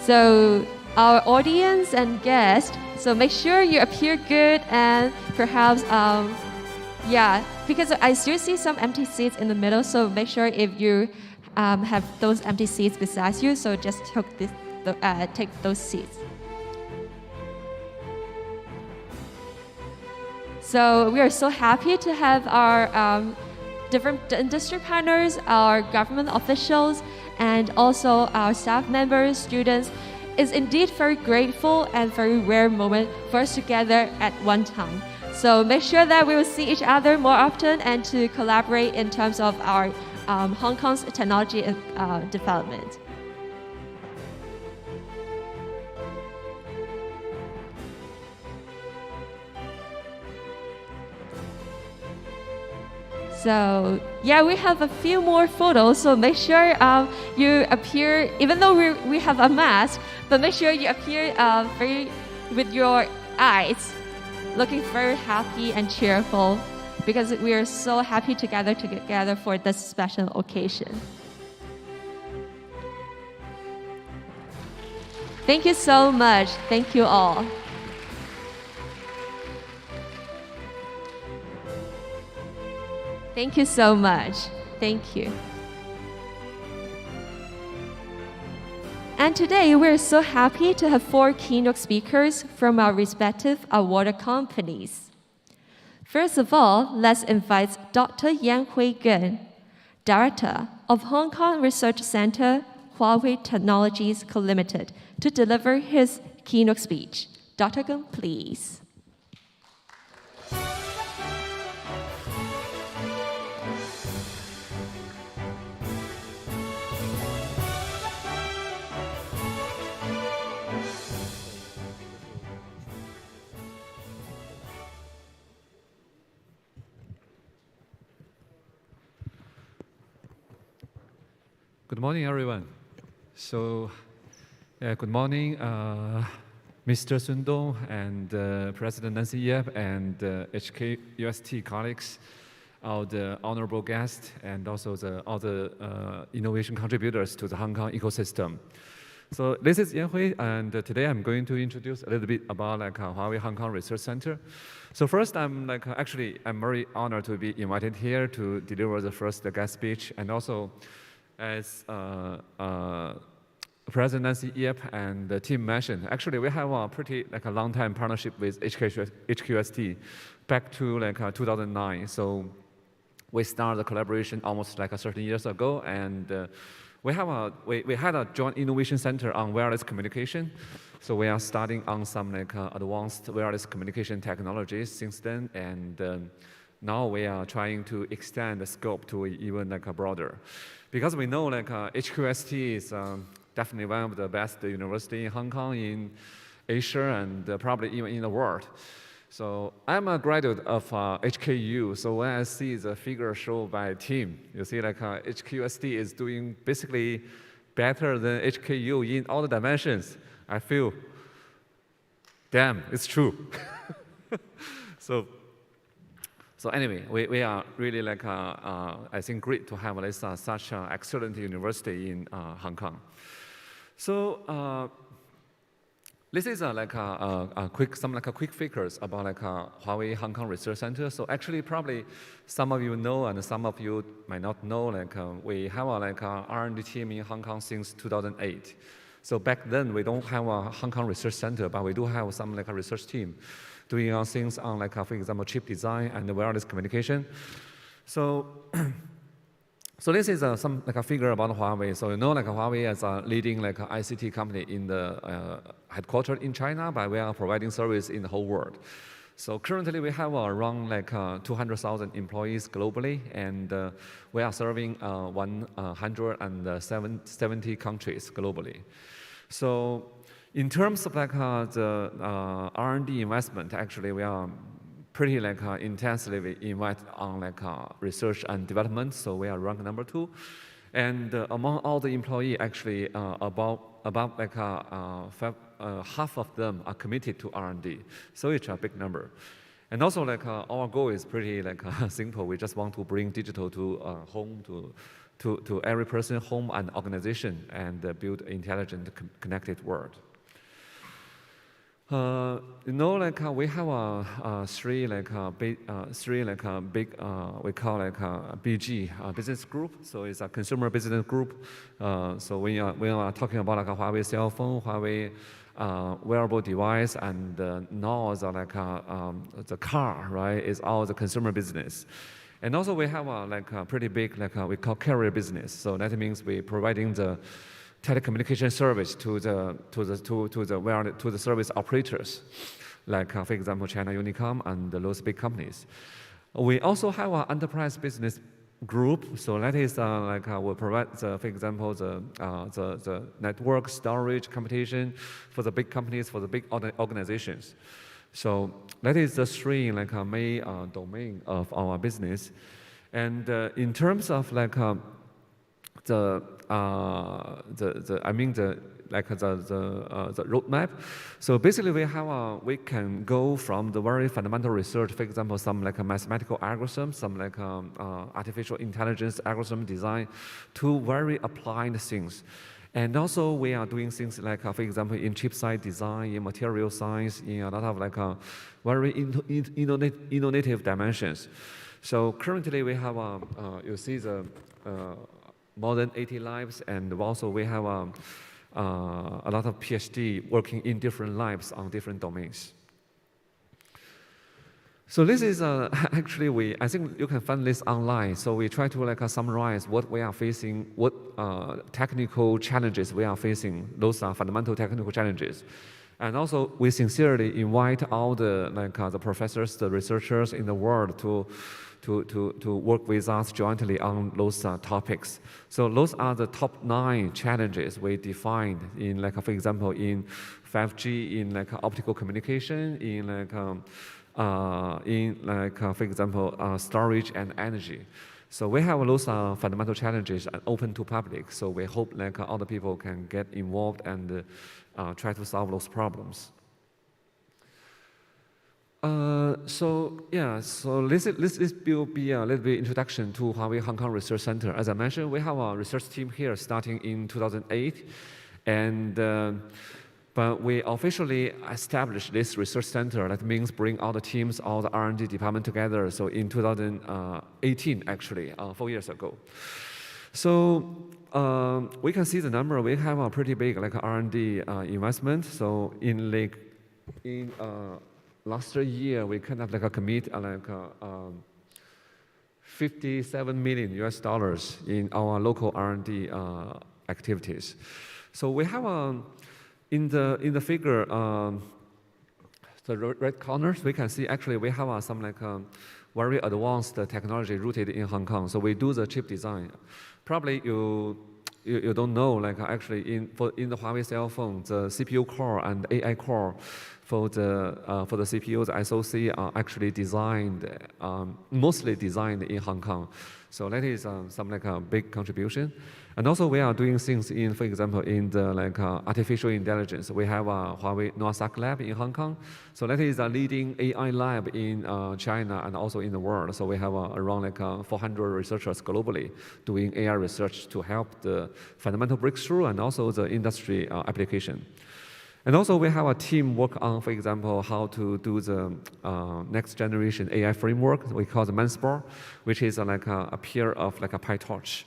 So our audience and guests, so make sure you appear good, and perhaps, yeah, because I still see some empty seats in the middle, so make sure if you have those empty seats beside you, so just take those seats. So we are so happy to have our different industry partners, our government officials, and also our staff members, students. It's indeed very grateful and very rare moment for us to gather at one time. So make sure that we will see each other more often and to collaborate in terms of our Hong Kong's technology development. So yeah, we have a few more photos, so make sure you appear, even though we have a mask, but make sure you appear with your eyes looking very happy and cheerful, because we are so happy to gather together for this special occasion. Thank you so much. Thank you all. Thank you so much. Thank you. And today we're so happy to have 4 keynote speakers from our respective awarded companies. First of all, let's invite Dr. Yan Hui-gen, Director of Hong Kong Research Center, Huawei Technologies Co. Limited, to deliver his keynote speech. Dr. Gen, please. Good morning, everyone. So, good morning, Mr. Sun Dong and President Nancy Yap and HKUST colleagues, all the honorable guests, and also the other innovation contributors to the Hong Kong ecosystem. So this is Yan Hui, and today I'm going to introduce a little bit about Huawei Hong Kong Research Center. So first, I'm very honored to be invited here to deliver the first guest speech, and also as President Nancy Yap and the team mentioned, actually we have a pretty a long-time partnership with HKUST back to 2009. So we started the collaboration almost 13 years ago, and we had a joint innovation center on wireless communication. So we are starting on some advanced wireless communication technologies since then, and now we are trying to extend the scope to even broader. Because we know HKUST is definitely one of the best university in Hong Kong, in Asia, and probably even in the world. So I'm a graduate of HKU, so when I see the figure shown by team, you see HKUST is doing basically better than HKU in all the dimensions. I feel, damn, it's true. So anyway, we are really I think great to have such an excellent university in Hong Kong. So this is quick figures about Huawei Hong Kong Research Center. So actually, probably some of you know and some of you might not know. We have a R&D team in Hong Kong since 2008. So back then we don't have a Hong Kong Research Center, but we do have some a research team doing things on for example chip design and wireless communication. So this is some a figure about Huawei. So you know Huawei is a leading ICT company in the headquartered in China, but we are providing service in the whole world. So currently we have around 200,000 employees globally, and we are serving 170 countries globally. So in terms of the R&D investment, actually we are pretty intensively invite on research and development. So we are rank number 2. And among all the employees, actually about half of them are committed to R&D. So it's a big number. And also our goal is pretty simple. We just want to bring digital to home, to every person, home and organization, and build an intelligent, connected world. We have three big we call BG business group. So it's a consumer business group. So when you are talking about Huawei cell phone, Huawei wearable device, and now the car, right, is all the consumer business. And also we have a pretty big we call carrier business. So that means we're providing the telecommunication service to the service operators, for example China Unicom and those big companies. We also have an enterprise business group. So that is we provide for example the network storage computation for the big companies, for the big organizations. So that is the three main domain of our business. And in terms of the roadmap. So basically we can go from the very fundamental research, for example, some mathematical algorithm, some artificial intelligence algorithm design, to very applied things. And also we are doing things for example, in chip side design, in material science, in a lot of very innovative dimensions. So currently we have you see the more than 80 labs, and also we have a lot of PhD working in different labs on different domains. So this is actually I think you can find this online. So we try to summarize what we are facing, what technical challenges we are facing. Those are fundamental technical challenges. And also we sincerely invite all the the professors, the researchers in the world to work with us jointly on those topics. So those are the top 9 challenges we defined in for example in 5G, in optical communication, in for example storage and energy. So we have those fundamental challenges open to public. So we hope other people can get involved and try to solve those problems. So this will be a little bit introduction to Huawei Hong Kong Research Center. As I mentioned, we have a research team here starting in 2008, and but we officially established this research center. That means bring all the teams, all the R&D department together. So in 2018, actually, 4 years ago. So we can see the number. We have a pretty big R&D investment. So in last year, we kind of commit $57 million in our local R&D activities. So we have in the figure, the red corners, we can see actually we have some very advanced technology rooted in Hong Kong. So we do the chip design. Probably you don't know, actually in the Huawei cell phone, the CPU core and AI core for the CPUs, the SoC are actually designed, mostly designed in Hong Kong. So that is some big contribution. And also we are doing things in, for example, in the artificial intelligence. We have a Huawei NOASAC lab in Hong Kong. So that is a leading AI lab in China and also in the world. So we have around 400 researchers globally doing AI research to help the fundamental breakthrough and also the industry application. And also we have a team work on, for example, how to do the next generation AI framework. We call the Manspur, which is a peer of a PyTorch.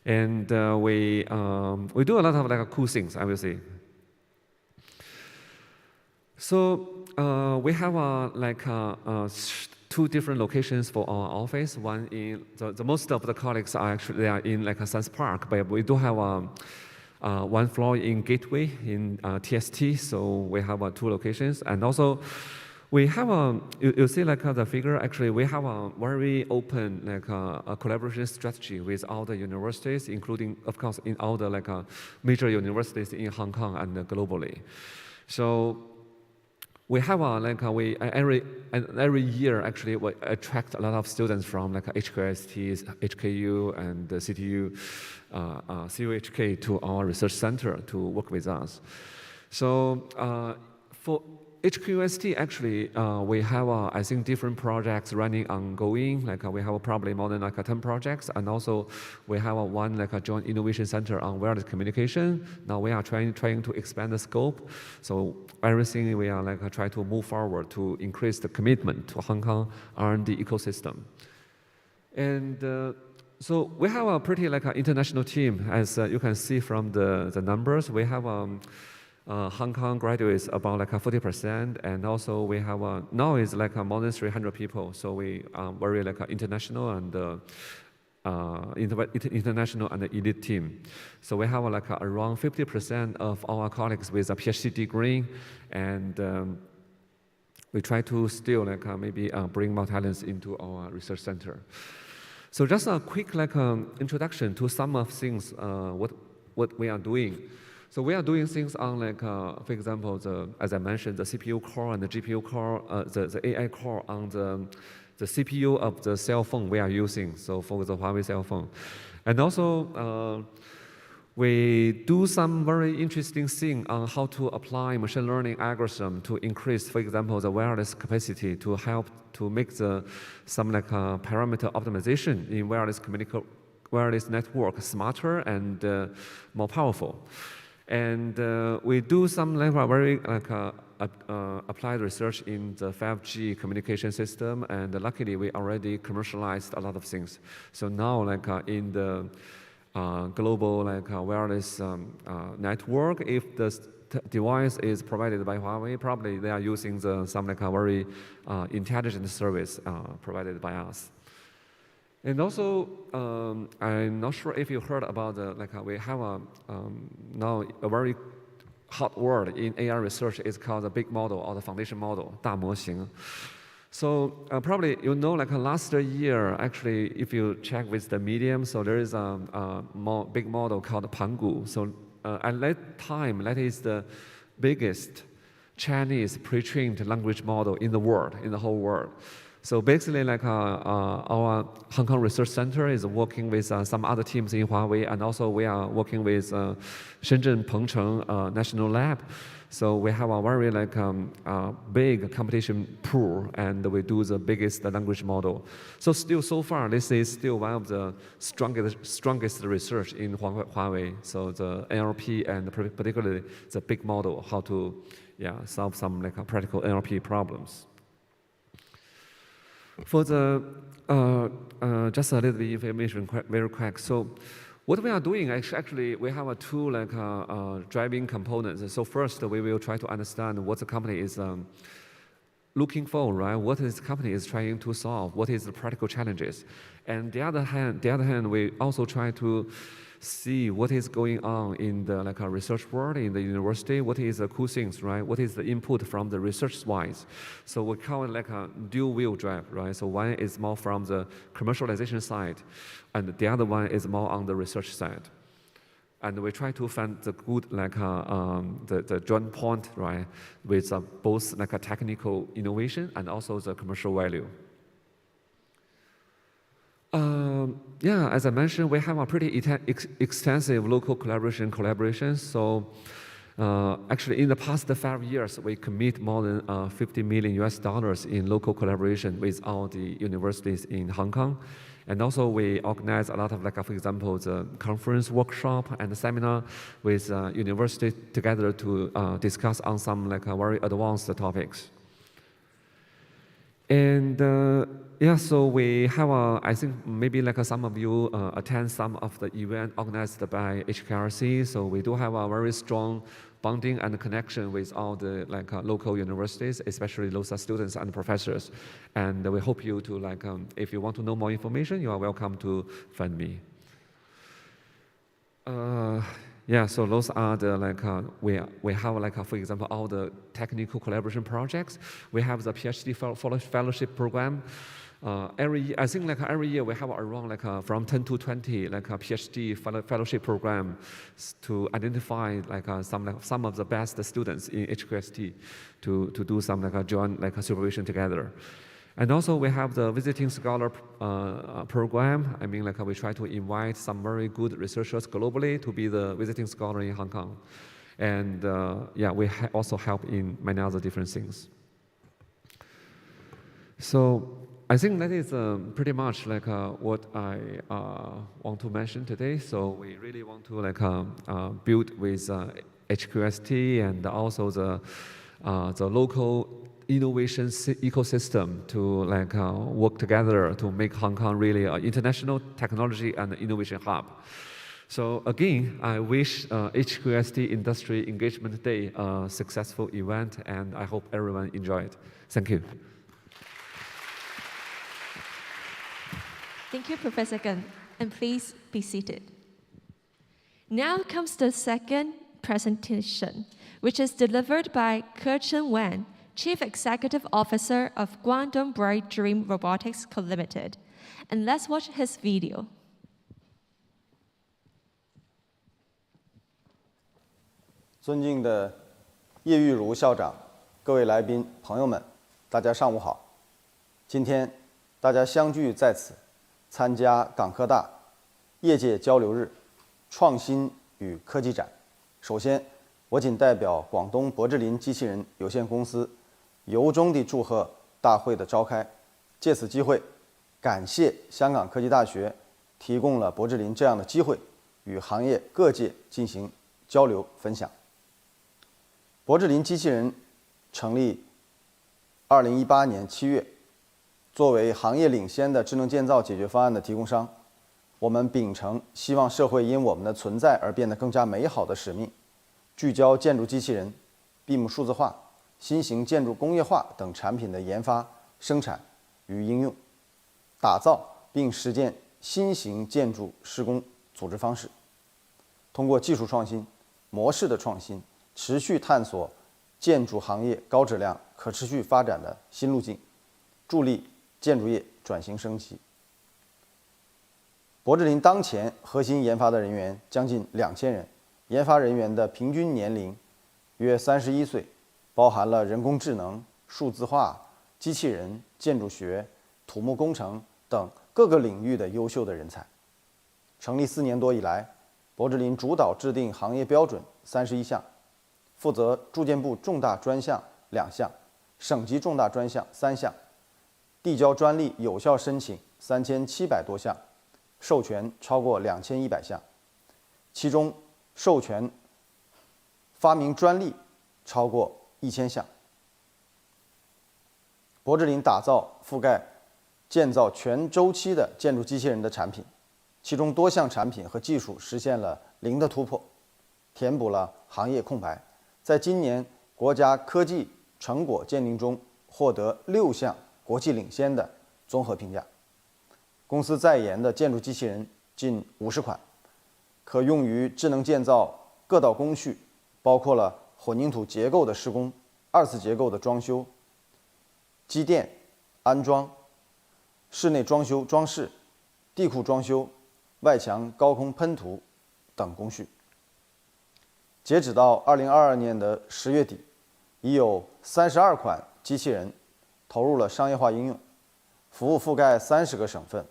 And we do a lot of cool things, I will say. So we have 2 different locations for our office. One in the most of the colleagues are actually in Science Park, but we do have 1 floor in Gateway in TST. So we have 2 locations, and also we have you see the figure. Actually, we have a very open a collaboration strategy with all the universities, including, of course, in all the major universities in Hong Kong and globally. So we have every year actually we attract a lot of students from like HKUST, HKU, and CTU, CUHK to our research center to work with us. So for HKUST, actually, we have, I think, different projects running ongoing. Like we have probably more than like 10 projects, and also we have one like a joint innovation center on wireless communication. Now we are trying to expand the scope. So everything we are like try to move forward to increase the commitment to Hong Kong R&D ecosystem. And so we have a pretty like international team, as you can see from the numbers. We have Hong Kong graduates about like 40%, and also we have now is like more than 300 people. So we are very like international and international and elite team. So we have like around 50% of our colleagues with a PhD degree, and we try to still like maybe bring more talents into our research center. So just a quick like introduction to some of things what we are doing. So we are doing things on like, for example, as I mentioned, the CPU core and the GPU core, the AI core on the CPU of the cell phone we are using, so for the Huawei cell phone. And also, we do some very interesting thing on how to apply machine learning algorithm to increase, for example, the wireless capacity to help to make some like parameter optimization in wireless network smarter and more powerful. And we do some like very like applied research in the 5G communication system, and luckily we already commercialized a lot of things. So now like in the global like wireless network, if the device is provided by Huawei, probably they are using some like a very intelligent service provided by us. And also, I'm not sure if you heard about we have now a very hot word in AI research is called the big model or the foundation model, 大模型. So probably you know like last year, actually, if you check with the medium, so there is a big model called Pangu. So at that time, that is the biggest Chinese pre-trained language model in the world, in the whole world. So basically, like our Hong Kong Research Center is working with some other teams in Huawei, and also we are working with Shenzhen Pengcheng National Lab. So we have a very like big competition pool, and we do the biggest language model. So still, so far, this is still one of the strongest research in Huawei. So the NLP and particularly the big model, how to solve some like practical NLP problems. For the, just a little bit information very quick. So what we are doing, actually, we have two like driving components. So first, we will try to understand what the company is looking for, right? What this company is trying to solve? What is the practical challenges? And the other hand, we also try to see what is going on in the like a research world in the university. What is the cool things, right? What is the input from the research wise? So we call it like a dual wheel drive, right? So one is more from the commercialization side, and the other one is more on the research side. And we try to find the good like the joint point, right, with both like a technical innovation and also the commercial value. As I mentioned, we have a pretty extensive local collaboration. So actually, in the past 5 years, we commit more than $50 million in local collaboration with all the universities in Hong Kong. And also, we organize a lot of, like, for example, the conference, workshop, and seminar with universities together to discuss on some like very advanced topics. And so we have I think maybe like some of you attend some of the event organized by HKRC. So we do have a very strong bonding and connection with all the like local universities, especially those students and professors. And we hope you to like, if you want to know more information, you are welcome to find me. So those are the like we have like for example all the technical collaboration projects. We have the PhD fellowship program. I think every year we have around from 10 to 20 PhD fellowship program to identify some of the best students in HKUST to do some joint supervision together. And also we have the visiting scholar program. I mean we try to invite some very good researchers globally to be the visiting scholar in Hong Kong. And yeah, we also help in many other different things. So I think that is pretty much what I want to mention today. So we really want to build with HKUST and also the local innovation ecosystem to work together to make Hong Kong really an international technology and innovation hub. So again, I wish HKUST Industry Engagement Day a successful event, and I hope everyone enjoyed it. Thank you. Thank you, Professor Gan, and please be seated. Now comes the second presentation, which is delivered by Ke-Chen Wan, Chief Executive Officer of Guangdong Bright Dream Robotics Co. Limited. And let's watch his video. 尊敬的叶玉如校长，各位来宾、朋友们，大家上午好。今天大家相聚在此，参加港科大业界交流日、创新与科技展。首先，我谨代表广东博智林机器人有限公司，由衷地祝贺大会的召开。借此机会，感谢香港科技大学提供了博智林这样的机会，与行业各界进行交流分享。博智林机器人成立2018年7月，作为行业领先的智能建造解决方案的提供商，我们秉承希望社会因我们的存在而变得更加美好的使命，聚焦建筑机器人、闭幕数字化、新型建筑工业化等产品的研发、生产与应用，打造并实践新型建筑施工组织方式，通过技术创新、模式的创新，持续探索建筑行业高质量、可持续发展的新路径，助力建筑业转型升级。博智林当前核心研发的人员将近2000人，研发人员的平均年龄约31岁，包含了人工智能、数字化、机器人、建筑学、土木工程等各个领域的优秀的人才。成立4年多以来，博智林主导制定行业标准31项，负责住建部重大专项2项，省级重大专项3项，递交专利有效申请3700多项，授权超过2100项，其中授权发明专利超过1000项。博智林打造覆盖建造全周期的建筑机器人的产品，其中多项产品和技术实现了零的突破，填补了行业空白。在今年国家科技成果鉴定中获得6项国际领先的综合评价。公司在研的建筑机器人近50款，可用于智能建造各道工序，包括了混凝土结构的施工、2次结构的装修、机电安装、室内装修装饰、地库装修、外墙高空喷涂等工序。截止到2022年的10月底，已有32款机器人投入了商业化应用，服务覆盖30个省份，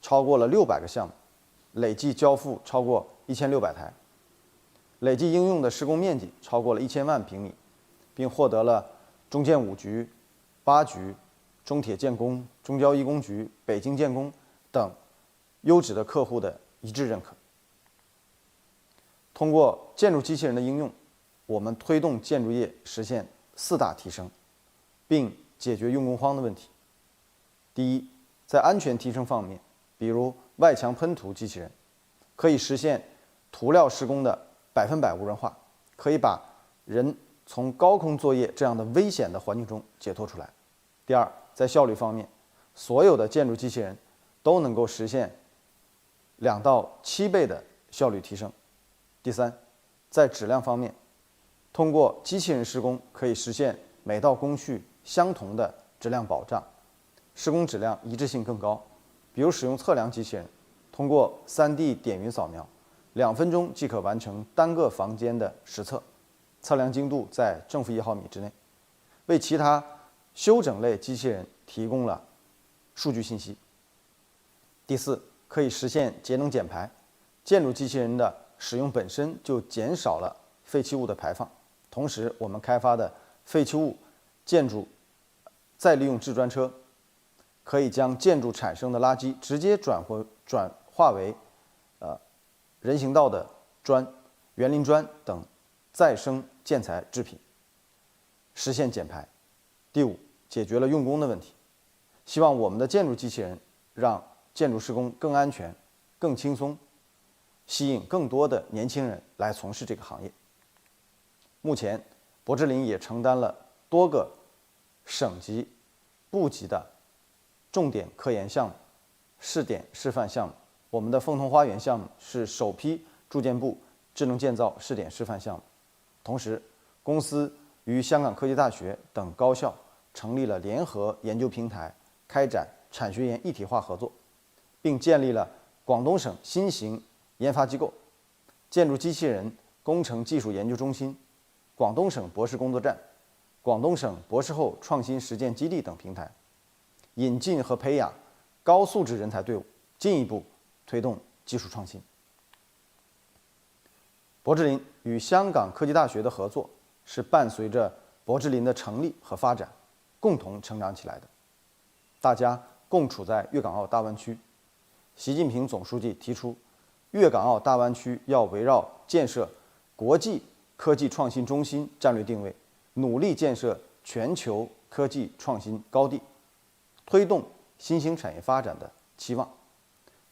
超过了600个项目，累计交付超过1600台，累计应用的施工面积超过了1000万平米，并获得了中建5局、8局、中铁建工、中交一工局、北京建工等优质的客户的一致认可。通过建筑机器人的应用，我们推动建筑业实现4大提升，并解决用工荒的问题。第一，在安全提升方面，比如外墙喷涂机器人，可以实现涂料施工的100%无人化，可以把人从高空作业这样的危险的环境中解脱出来。第二，在效率方面，所有的建筑机器人都能够实现2到7倍的效率提升。第三，在质量方面，通过机器人施工可以实现每道工序相同的质量保障，施工质量一致性更高。比如使用测量机器人，通过3D 点云扫描，2分钟即可完成单个房间的实测，测量精度在正负1毫米之内，为其他修整类机器人提供了数据信息。第4，可以实现节能减排，建筑机器人的使用本身就减少了废弃物的排放，同时我们开发的废弃物建筑再利用制砖车，可以将建筑产生的垃圾直接转化为人行道的砖、园林砖等再生建材制品，实现减排。第5，解决了用工的问题，希望我们的建筑机器人让建筑施工更安全、更轻松，吸引更多的年轻人来从事这个行业。目前，柏芝林也承担了多个省级、部级的重点科研项目、试点示范项目。我们的凤桐花园项目是首批住建部智能建造试点示范项目。同时，公司与香港科技大学等高校成立了联合研究平台，开展产学研一体化合作，并建立了广东省新型研发机构、建筑机器人工程技术研究中心、广东省博士工作站、广东省博士后创新实践基地等平台，引进和培养高素质人才队伍，进一步推动技术创新。柏芝林与香港科技大学的合作是伴随着柏芝林的成立和发展共同成长起来的。大家共处在粤港澳大湾区。习近平总书记提出，粤港澳大湾区要围绕建设国际科技创新中心战略定位，努力建设全球科技创新高地，推动新兴产业发展的期望。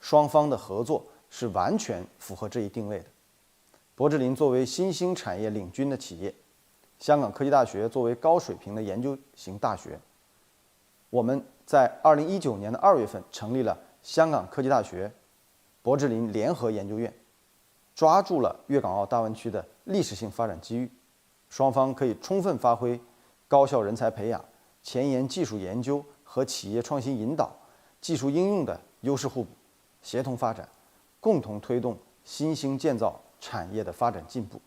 双方的合作是完全符合这一定位的。柏芝林作为新兴产业领军的企业，香港科技大学作为高水平的研究型大学，我们在2019年的2月份成立了香港科技大学柏芝林联合研究院，抓住了粤港澳大湾区的历史性发展机遇，双方可以充分发挥高校人才培养、前沿技术研究和企业创新引导、技术应用的优势互补，协同发展，共同推动新兴建造产业的发展进步。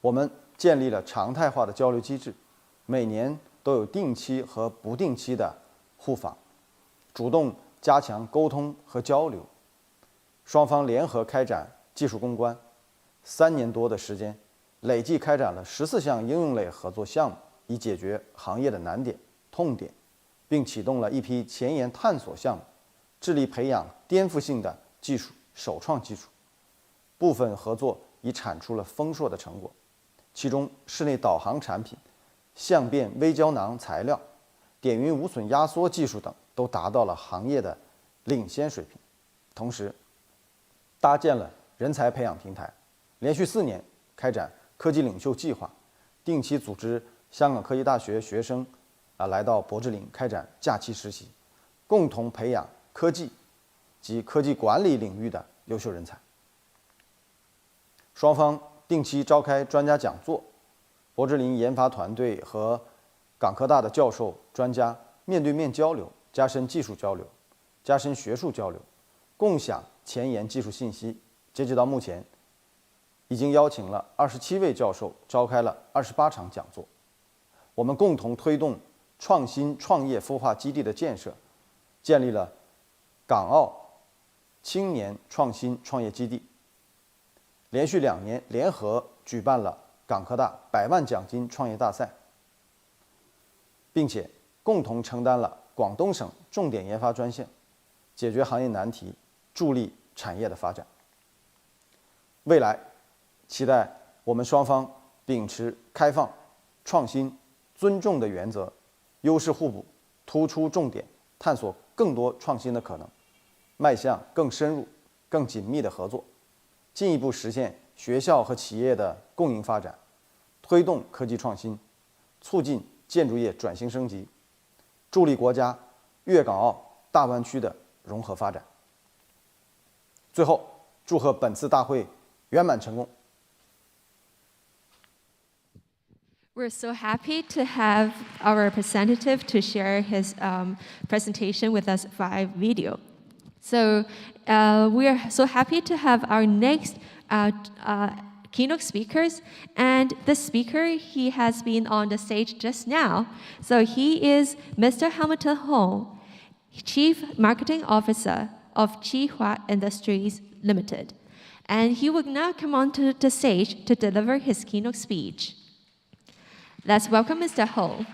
我们建立了常态化的交流机制，每年都有定期和不定期的互访，主动加强沟通和交流。双方联合开展技术攻关，3年多的时间，累计开展了14项应用类合作项目，以解决行业的难点、痛点，并启动了一批前沿探索项目，致力培养颠覆性的技术、首创技术。部分合作已产出了丰硕的成果，其中室内导航产品、相变微胶囊材料、点云无损压缩技术等都达到了行业的领先水平。同时，搭建了人才培养平台，连续4年开展科技领袖计划，定期组织香港科技大学学生来到柏芝林开展假期实习，共同培养科技及科技管理领域的优秀人才。双方定期召开专家讲座，柏芝林研发团队和港科大的教授、专家面对面交流，加深技术交流，加深学术交流，共享前沿技术信息。截止到目前，已经邀请了27位教授，召开了28场讲座。我们共同推动创新创业孵化基地的建设，建立了港澳青年创新创业基地，连续2年联合举办了港科大100万奖金创业大赛，并且共同承担了广东省重点研发专项，解决行业难题，助力产业的发展。未来，期待我们双方秉持开放、创新、尊重的原则，优势互补，突出重点，探索更多创新的可能，迈向更深入、更紧密的合作，进一步实现学校和企业的共赢发展，推动科技创新，促进建筑业转型升级，助力国家粤港澳大湾区的融合发展。最后，祝贺本次大会圆满成功。We're so happy to have our representative to share his presentation with us via video. So we are so happy to have our next keynote speakers, and the speaker, he has been on the stage just now. So he is Mr. Hamilton Hong, Chief Marketing Officer of Qihua Industries Limited. And he will now come onto the stage to deliver his keynote speech. Let's welcome Mr. Hong.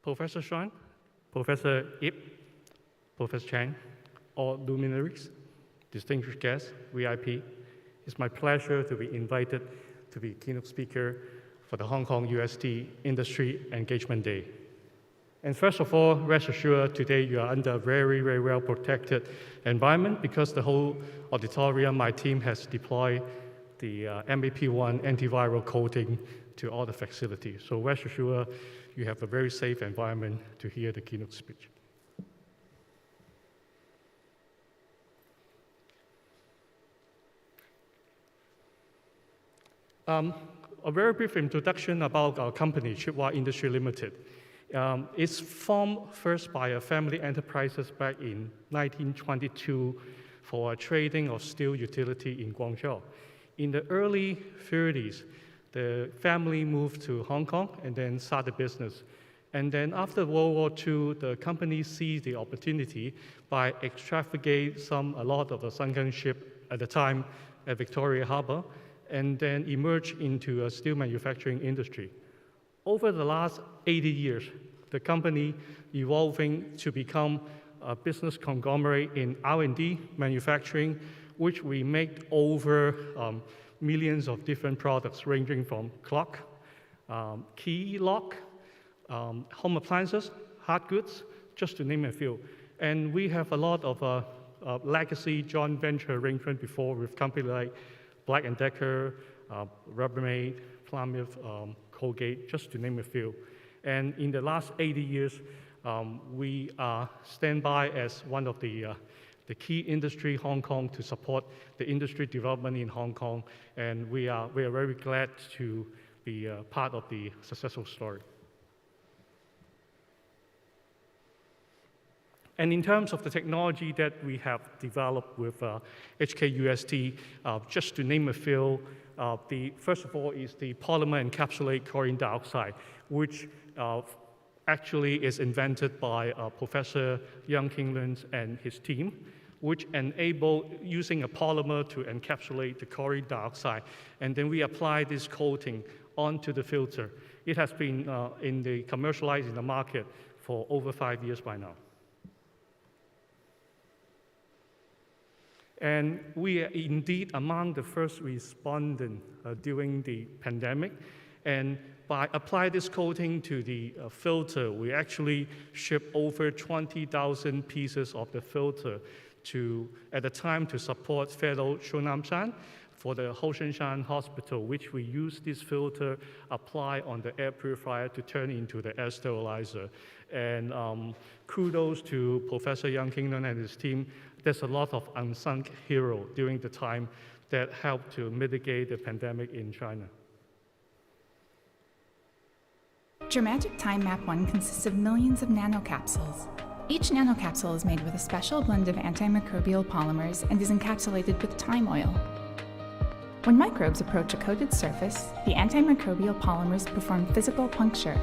Professor Xuan, Professor Ip, Professor Chang, all luminaries, distinguished guests, VIP, it's my pleasure to be invited to be keynote speaker for the Hong Kong UST Industry Engagement Day. And first of all, rest assured today you are under a very, very well protected environment because the whole auditorium, my team has deployed the MAP1 antiviral coating to all the facilities. So rest assured you have a very safe environment to hear the keynote speech. A very brief introduction about our company, Qihua Industry Limited. It's formed first by a family enterprises back in 1922 for trading of steel utility in Guangzhou. In the early 30s, the family moved to Hong Kong and then started business. And then after World War II, the company seized the opportunity by extravagating a lot of the sunken ship at the time at Victoria Harbour, and then emerged into a steel manufacturing industry. Over the last 80 years, the company evolving to become a business conglomerate in R&D manufacturing, which we make over millions of different products ranging from clock, key lock, home appliances, hard goods, just to name a few. And we have a lot of legacy joint venture arrangement before with companies like Black & Decker, Rubbermaid, Plymouth, Colgate, just to name a few. And in the last 80 years, we stand by as one of the key industry Hong Kong to support the industry development in Hong Kong, and we are very glad to be part of the successful story. And in terms of the technology that we have developed with HKUST, just to name a few, first of all is the polymer encapsulated chlorine dioxide, which actually is invented by Professor Yang Qinglun and his team, which enable using a polymer to encapsulate the chlorine dioxide. And then we apply this coating onto the filter. It has been commercialized in the market for over 5 years by now. And we are indeed among the first respondents during the pandemic. And by applying this coating to the filter, we actually shipped over 20,000 pieces of the filter at the time to support fellow Shunamshan for the Hoshenshan Hospital, which we use this filter, apply on the air purifier to turn into the air sterilizer. And kudos to Professor Yang Qinglun and his team. There's a lot of unsung heroes during the time that helped to mitigate the pandemic in China. Dramatic Time Map 1 consists of millions of nanocapsules. Each nanocapsule is made with a special blend of antimicrobial polymers and is encapsulated with time oil. When microbes approach a coated surface, the antimicrobial polymers perform physical puncture.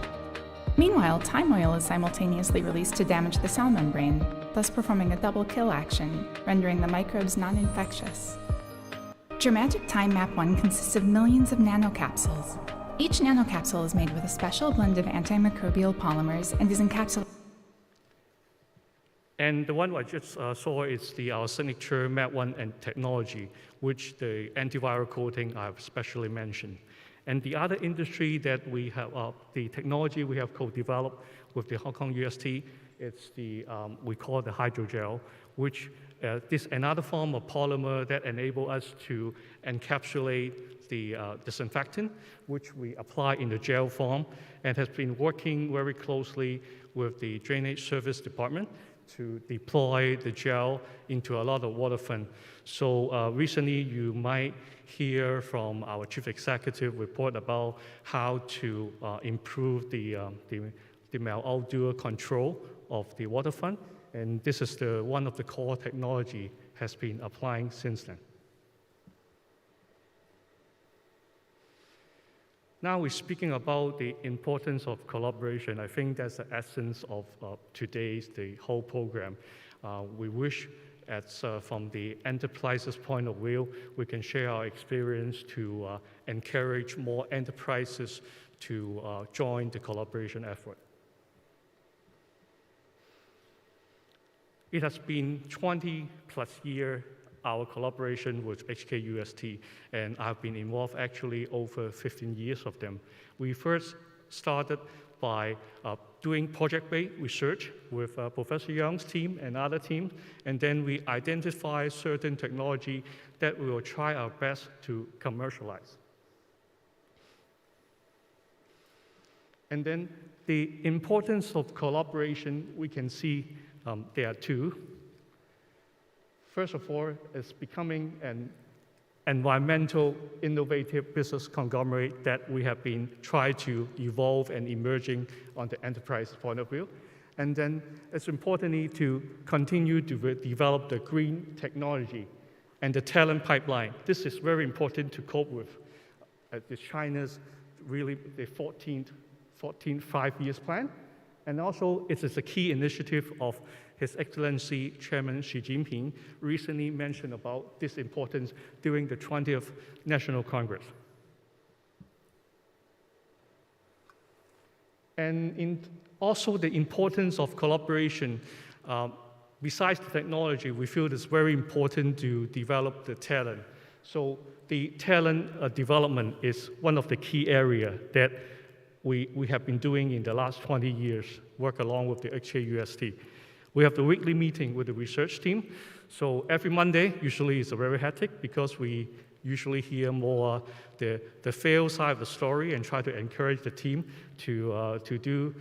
Meanwhile, time oil is simultaneously released to damage the cell membrane, thus performing a double kill action, rendering the microbes non-infectious. Dramatic Time Map 1 consists of millions of nanocapsules. Each nanocapsule is made with a special blend of antimicrobial polymers and is encapsulated. And the one I just saw is our signature MAP1 and technology, which the antiviral coating I've specially mentioned. And the other industry that we have, the technology we have co-developed with the Hong Kong UST, it's we call it the hydrogel, which this another form of polymer that enable us to encapsulate the disinfectant, which we apply in the gel form, and has been working very closely with the Drainage Service Department to deploy the gel into a lot of waterfront. So recently you might hear from our Chief Executive report about how to improve the malodor control of the waterfront, and this is one of the core technology has been applying since then. Now we're speaking about the importance of collaboration. I think that's the essence of the whole program. We wish, from the enterprise's point of view, we can share our experience to encourage more enterprises to join the collaboration effort. It has been 20 plus years, our collaboration with HKUST, and I've been involved actually over 15 years of them. We first started by doing project-based research with Professor Young's team and other teams, and then we identify certain technology that we will try our best to commercialize. And then the importance of collaboration, we can see there are two. First of all, it's becoming an environmental, innovative business conglomerate that we have been trying to evolve and emerging on the enterprise point of view. And then it's importantly to continue to develop the green technology and the talent pipeline. This is very important to cope with China's really the 14th 5-year plan. And also, it is a key initiative of His Excellency Chairman Xi Jinping recently mentioned about this importance during the 20th National Congress. And also the importance of collaboration. Besides the technology, we feel it's very important to develop the talent. So the talent development is one of the key areas that we have been doing in the last 20 years, work along with the HKUST. We have the weekly meeting with the research team. So every Monday, usually is very hectic because we usually hear more the fail side of the story and try to encourage the team to do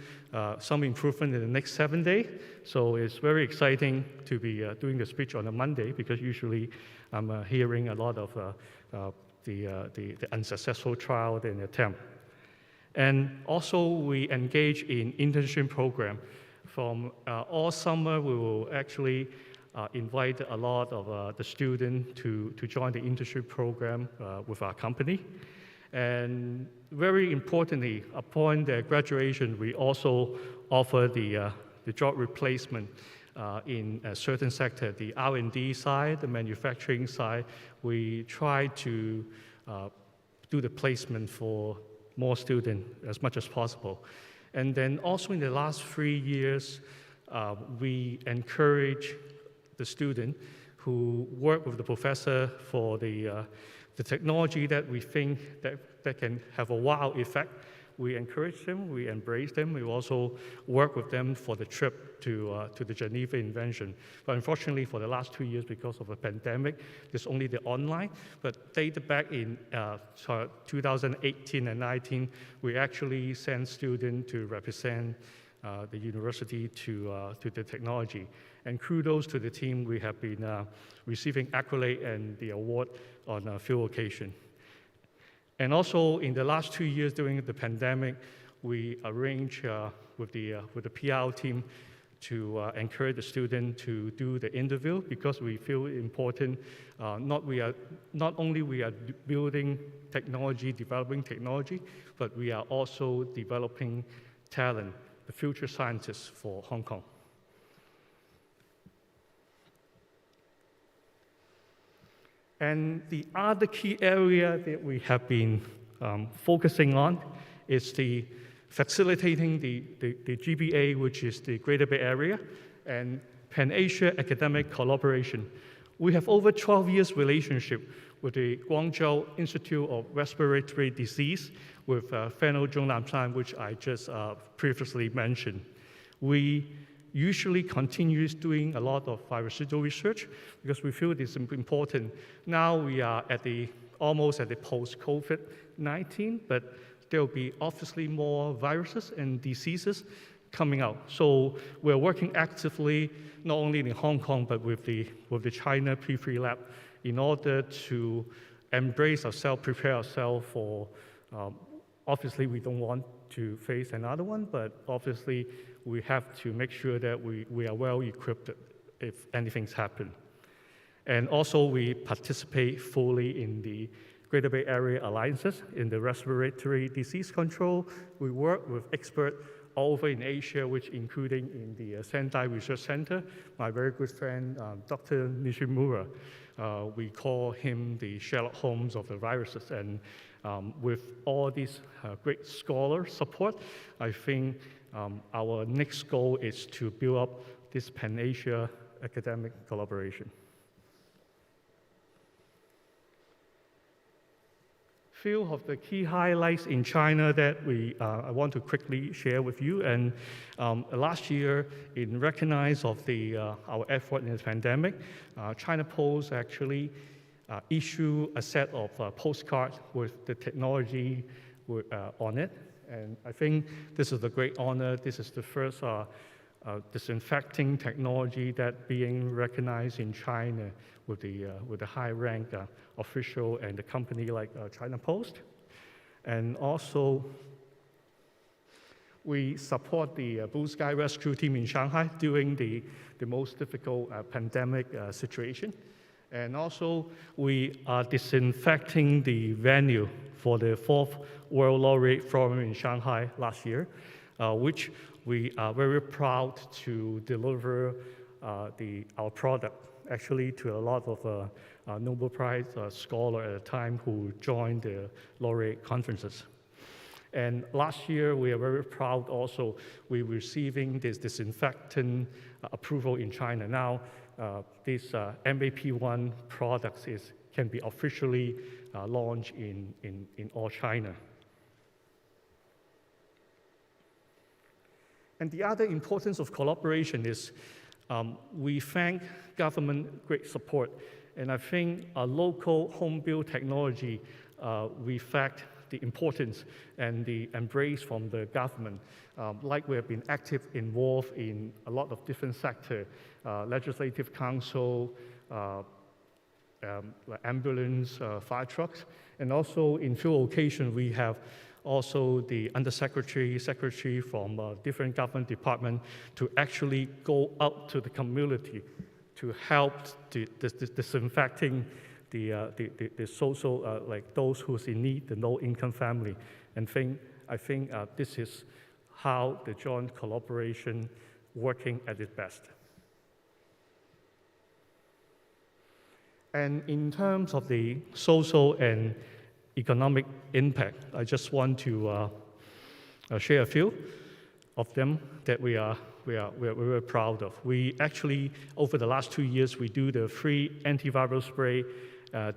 some improvement in the next 7 days. So it's very exciting to be doing the speech on a Monday because usually I'm hearing a lot of the unsuccessful trial and attempt. And also we engage in internship program. From all summer, we will actually invite a lot of the students to join the internship program with our company. And very importantly, upon their graduation, we also offer the job replacement in a certain sector, the R&D side, the manufacturing side. We try to do the placement for more students as much as possible. And then also in the last 3 years, we encourage the student who work with the professor for the technology that we think that can have a wow effect. We encourage them, we embrace them, we also work with them for the trip to the Geneva invention. But unfortunately, for the last 2 years, because of a pandemic, there's only the online. But dated back in 2018 and 19, we actually sent students to represent the university to the technology. And kudos to the team, we have been receiving accolade and the award on a few occasions. And also in the last 2 years during the pandemic, we arranged with the PR team to encourage the student to do the interview because we feel important. Not only we are building technology, developing technology, but we are also developing talent, the future scientists for Hong Kong. And the other key area that we have been focusing on is the facilitating the GBA, which is the Greater Bay Area, and Pan-Asia academic collaboration. We have over 12 years relationship with the Guangzhou Institute of Respiratory Disease with Fellow Zhongnam Chan, which I just previously mentioned. We usually continues doing a lot of virucidal research because we feel it is important. Now we are almost at the post-COVID-19, but there will be obviously more viruses and diseases coming out. So we're working actively, not only in Hong Kong, but with the China P3 lab in order to embrace ourselves, prepare ourselves for, obviously we don't want to face another one, but obviously we have to make sure that we are well equipped if anything's happened. And also we participate fully in the Greater Bay Area Alliances in the respiratory disease control. We work with experts all over in Asia, which including in the Sendai Research Center, my very good friend, Dr. Nishimura. We call him the Sherlock Holmes of the viruses. And with all these great scholar support, I think our next goal is to build up this Pan-Asia academic collaboration. Few of the key highlights in China that I want to quickly share with you. And last year, in recognize of our effort in this pandemic, China Post actually issued a set of postcards with the technology on it. And I think this is a great honor. This is the first disinfecting technology that being recognized in China with the high rank official and the company like China Post. And also, we support the Blue Sky Rescue Team in Shanghai during the most difficult pandemic situation. And also, we are disinfecting the venue for the 4th World Laureate Forum in Shanghai last year, which we are very proud to deliver our product actually to a lot of Nobel Prize scholars at the time who joined the laureate conferences. And last year, we are very proud also, we're receiving this disinfectant approval in China. Now, this MAP1 products can be officially launched in all China. And the other importance of collaboration is we thank government great support. And I think a local home-built technology reflect the importance and the embrace from the government. Like we have been active involved in a lot of different sectors, legislative council, ambulance, fire trucks, and also in few occasions we have also the undersecretary, secretary from different government departments to actually go out to the community to help disinfecting the social, like those who's in need, the low-income family. And I think this is how the joint collaboration working at its best. And in terms of the social and economic impact, I just want to share a few of them that we are very proud of. We actually, over the last 2 years, we do the free antiviral spray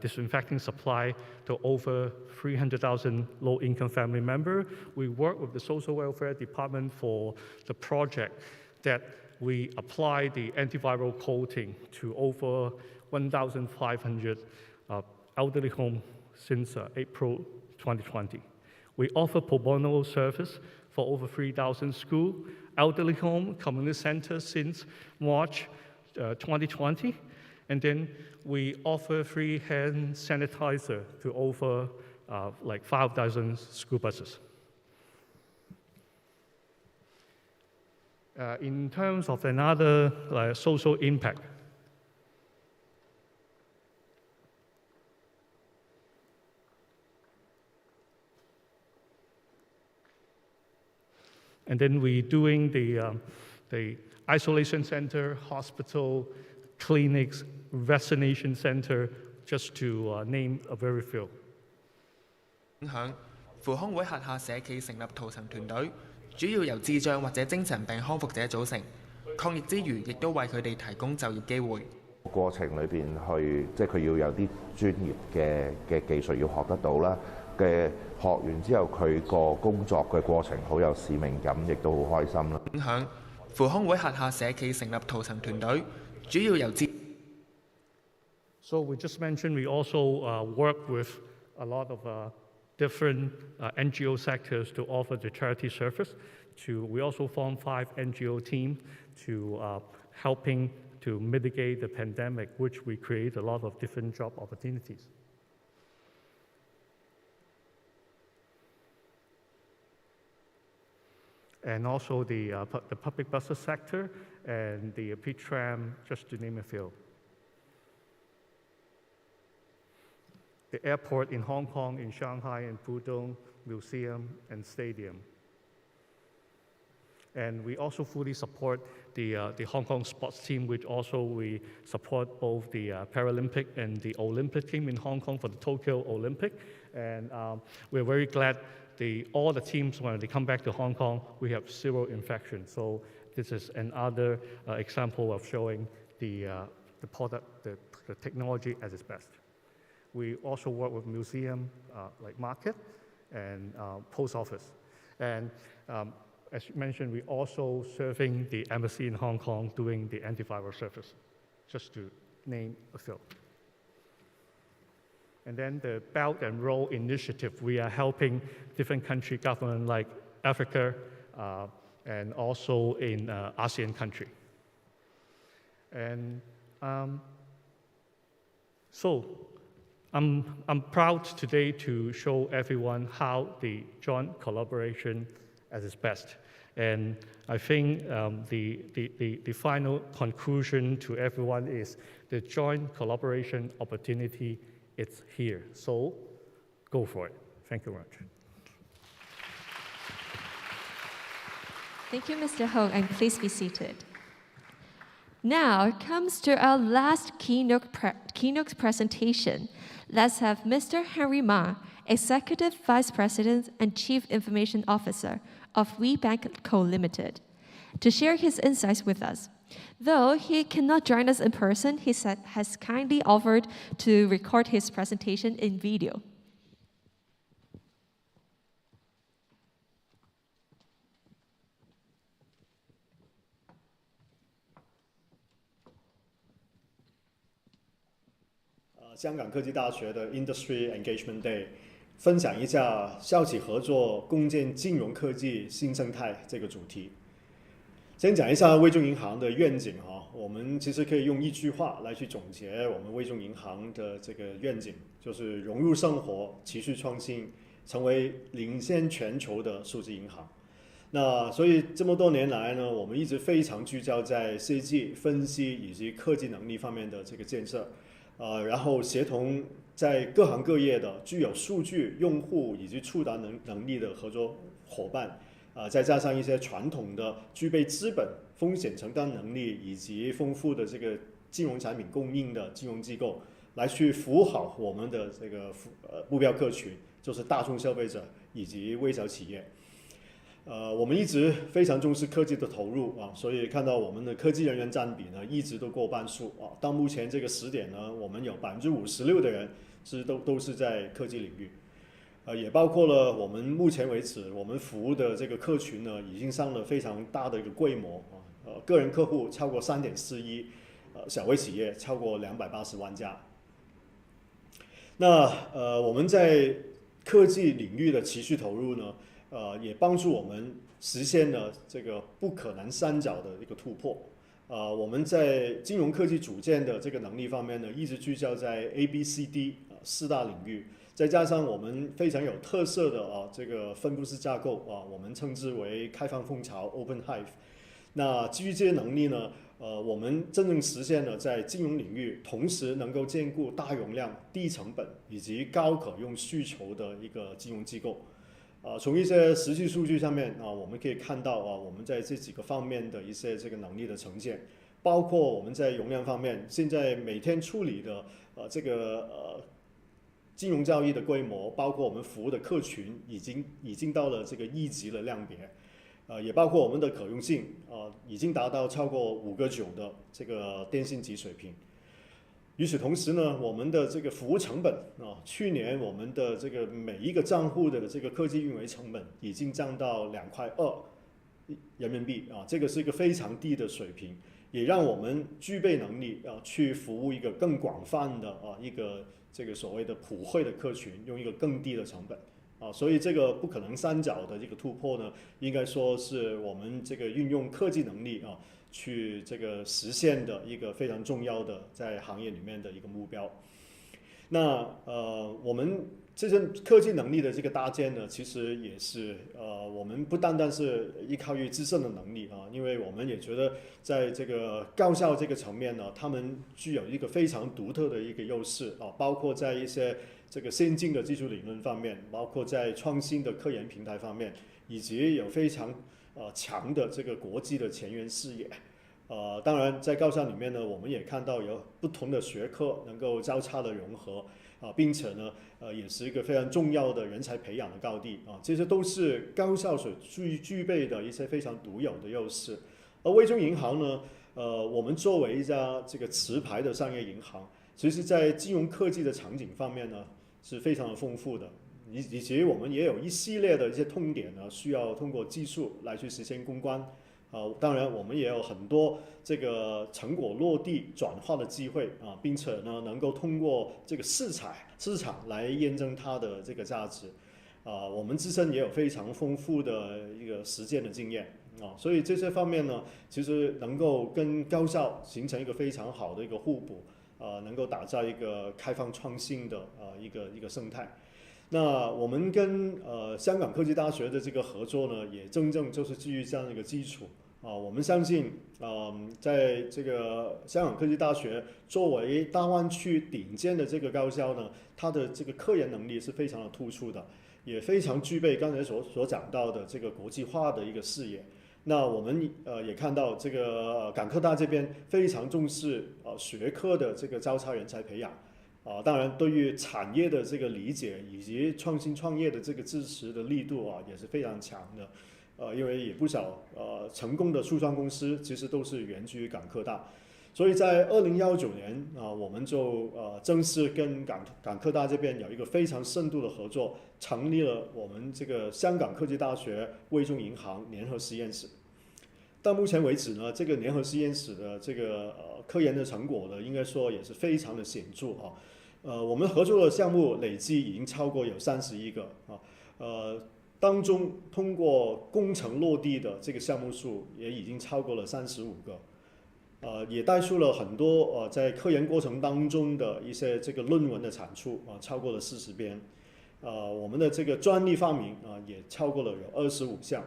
disinfecting supply to over 300,000 low-income family members. We work with the Social Welfare Department for the project that we apply the antiviral coating to over 1,500 elderly homes since April 2020. We offer pro bono service for over 3,000 schools, elderly home, community centers since March 2020. And then we offer free hand sanitizer to over like 5,000 school buses. In terms of another social impact, and then we're doing the isolation center, hospital, clinics, vaccination center, just to name a very few. 影響，扶康會轄下社企成立圖層團隊，主要由智障或者精神病康復者組成。抗疫之餘，亦都為佢哋提供就業機會。過程裏邊即係佢要有啲專業嘅技術要學得到啦。學完之後，佢個工作嘅過程好有使命感，亦都好開心啦。影響扶康會轄下社企成立圖層團隊，主要由So we just mentioned we also work with a lot of different NGO sectors to offer the charity service. We also formed 5 NGO teams to helping to mitigate the pandemic, which we create a lot of different job opportunities. And also the public buses sector and the pit tram, just to name a few. The airport in Hong Kong, in Shanghai, in Pudong, museum, and stadium. And we also fully support the Hong Kong sports team, which also we support both the Paralympic and the Olympic team in Hong Kong for the Tokyo Olympic. And we're very glad all the teams, when they come back to Hong Kong, we have 0 infection. So this is another example of showing the product, the technology at its best. We also work with museum like market and post office. And as you mentioned, we also serving the embassy in Hong Kong doing the antiviral service, just to name a few. And then the Belt and Road Initiative, we are helping different country government like Africa and also in ASEAN country. And so I'm proud today to show everyone how the joint collaboration at its best. And I think the final conclusion to everyone is the joint collaboration opportunity, it's here. So go for it. Thank you very much. Thank you, Mr. Ho, and please be seated. Now comes to our last keynote presentation. Let's have Mr. Henry Ma, Executive Vice President and Chief Information Officer of WeBank Co. Limited, to share his insights with us. Though he cannot join us in person, he has kindly offered to record his presentation in video. 香港科技大学的 Industry Engagement Day， 分享一下校企合作共建金融科技新生态这个主题。先讲一下微众银行的愿景哈，我们其实可以用一句话来去总结我们微众银行的这个愿景，就是融入生活，持续创新，成为领先全球的数字银行。那所以这么多年来呢，我们一直非常聚焦在设计、分析以及科技能力方面的这个建设。 然后协同在各行各业的具有数据、用户以及触达能力的合作伙伴，再加上一些传统的具备资本、风险承担能力以及丰富的这个金融产品供应的金融机构，来去服务好我们的这个目标客群，就是大众消费者以及微小企业。 我们一直非常重视科技的投入啊，所以看到我们的科技人员占比呢，一直都过半数啊。到目前这个时点呢，我们有56%的人都是在科技领域，也包括了我们目前为止我们服务的这个客群呢，已经上了非常大的一个规模啊，个人客户超过3.4亿，小微企业超过280万家。那我们在科技领域的持续投入呢？ 也帮助我们实现了这个不可能三角的一个突破。我们在金融科技组件的这个能力方面呢，一直聚焦在 A、B、C、D 4大领域，再加上我们非常有特色的这个分布式架构我们称之为开放蜂巢 （Open Hive）。那基于这些能力呢，我们真正实现了在金融领域同时能够兼顾大容量、低成本以及高可用需求的一个金融机构。 从一些实际数据上面我们可以看到我们在这几个方面的一些这个能力的呈现，包括我们在容量方面，现在每天处理的这个金融交易的规模，包括我们服务的客群，已经到了这个1级的量别，也包括我们的可用性已经达到超过5个9的这个电信级水平。 与此同时呢，我们的这个服务成本去年我们的这个每一个账户的这个科技运维成本已经降到2.2块，人民币啊，这个是一个非常低的水平，也让我们具备能力去服务一个更广泛的一个这个所谓的普惠的客群，用一个更低的成本所以这个不可能三角的这个突破呢，应该说是我们这个运用科技能力去这个实现的一个非常重要的在行业里面的一个目标。那我们这些科技能力的这个搭建呢，其实也是我们不单单是依靠于自身的能力因为我们也觉得在这个高校这个层面呢，他们具有一个非常独特的一个优势包括在一些这个先进的技术理论方面，包括在创新的科研平台方面，以及有非常强的这个国际的前沿视野。当然在高校里面呢，我们也看到有不同的学科能够交叉的融合并且呢也是一个非常重要的人才培养的高地这些都是高校所具备的一些非常独有的优势。而微众银行呢我们作为一家这个持牌的商业银行，其实在金融科技的场景方面呢是非常的丰富的，以及我们也有一系列的一些痛点呢，需要通过技术来去实现攻关。当然我们也有很多这个成果落地转化的机会并且呢能够通过这个市场来验证它的这个价值。我们自身也有非常丰富的一个实践的经验所以这些方面呢，其实能够跟高校形成一个非常好的一个互补，能够打造一个开放创新的一个生态。那我们跟香港科技大学的这个合作呢，也真正就是基于这样的一个基础我们相信在这个香港科技大学作为大湾区顶尖的这个高校呢，它的这个科研能力是非常的突出的，也非常具备刚才所讲到的这个国际化的一个视野。那我们也看到这个港科大这边非常重视学科的这个交叉人才培养当然对于产业的这个理解以及创新创业的这个支持的力度也是非常强的因为也不少成功的初创公司其实都是源自于港科大。所以在2019年我们就正式跟港科大这边有一个非常深度的合作，成立了我们这个香港科技大学微众银行联合实验室。到目前为止呢，这个联合实验室的这个科研的成果呢，应该说也是非常的显著我们合作的项目累计已经超过有31个当中通过工程落地的这个项目数也已经超过了35个也带出了很多在科研过程当中的一些这个论文的产出超过了40篇我们的这个专利发明也超过了有25项，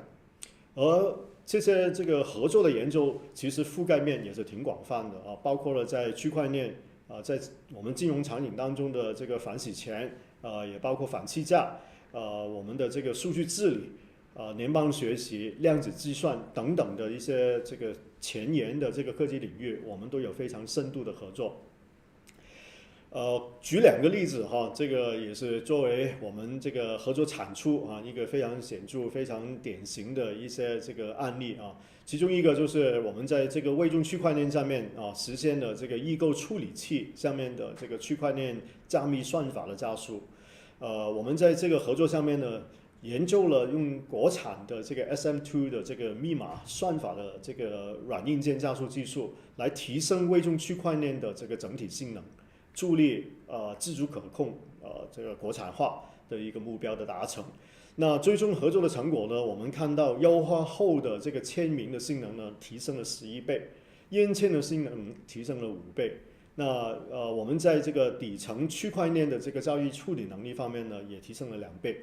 而这些这个合作的研究其实覆盖面也是挺广泛的包括了在区块链在我们金融场景当中的这个反洗钱也包括反欺诈我们的这个数据治理联邦学习、量子计算等等的一些这个前沿的这个科技领域，我们都有非常深度的合作。举2个例子这个也是作为我们这个合作产出一个非常显著、非常典型的一些这个案例其中一个就是我们在这个微众区块链上面实现了这个异构处理器上面的这个区块链加密算法的加速。我们在这个合作上面呢，研究了用国产的这个 SM2 的这个密码算法的这个软硬件加速技术，来提升微众区块链的这个整体性能，助力自主可控这个国产化的一个目标的达成。那最终合作的成果呢，我们看到优化后的这个签名的性能呢提升了11倍，验签的性能提升了5倍。那我们在这个底层区块链的这个交易处理能力方面呢，也提升了2倍。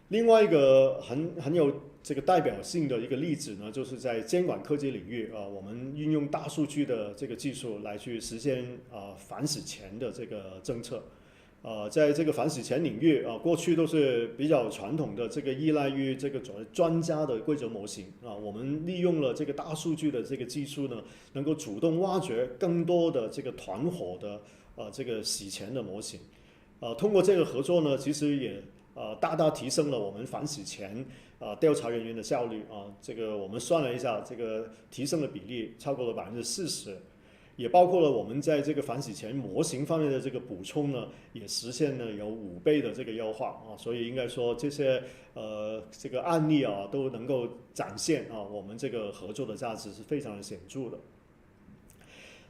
另外一个很有这个代表性的一个例子呢，就是在监管科技领域我们运用大数据的这个技术来去实现反洗钱的这个政策。在这个反洗钱领域过去都是比较传统的这个依赖于这个所谓专家的规则模型我们利用了这个大数据的这个技术呢，能够主动挖掘更多的这个团伙的这个洗钱的模型通过这个合作呢，其实也大大提升了我们反洗钱调查人员的效率这个我们算了一下，这个提升的比例超过了40%。也包括了我们在这个反洗钱模型方面的这个补充呢，也实现了有5倍的这个优化啊，所以应该说这些这个案例啊都能够展现啊我们这个合作的价值是非常的显著的。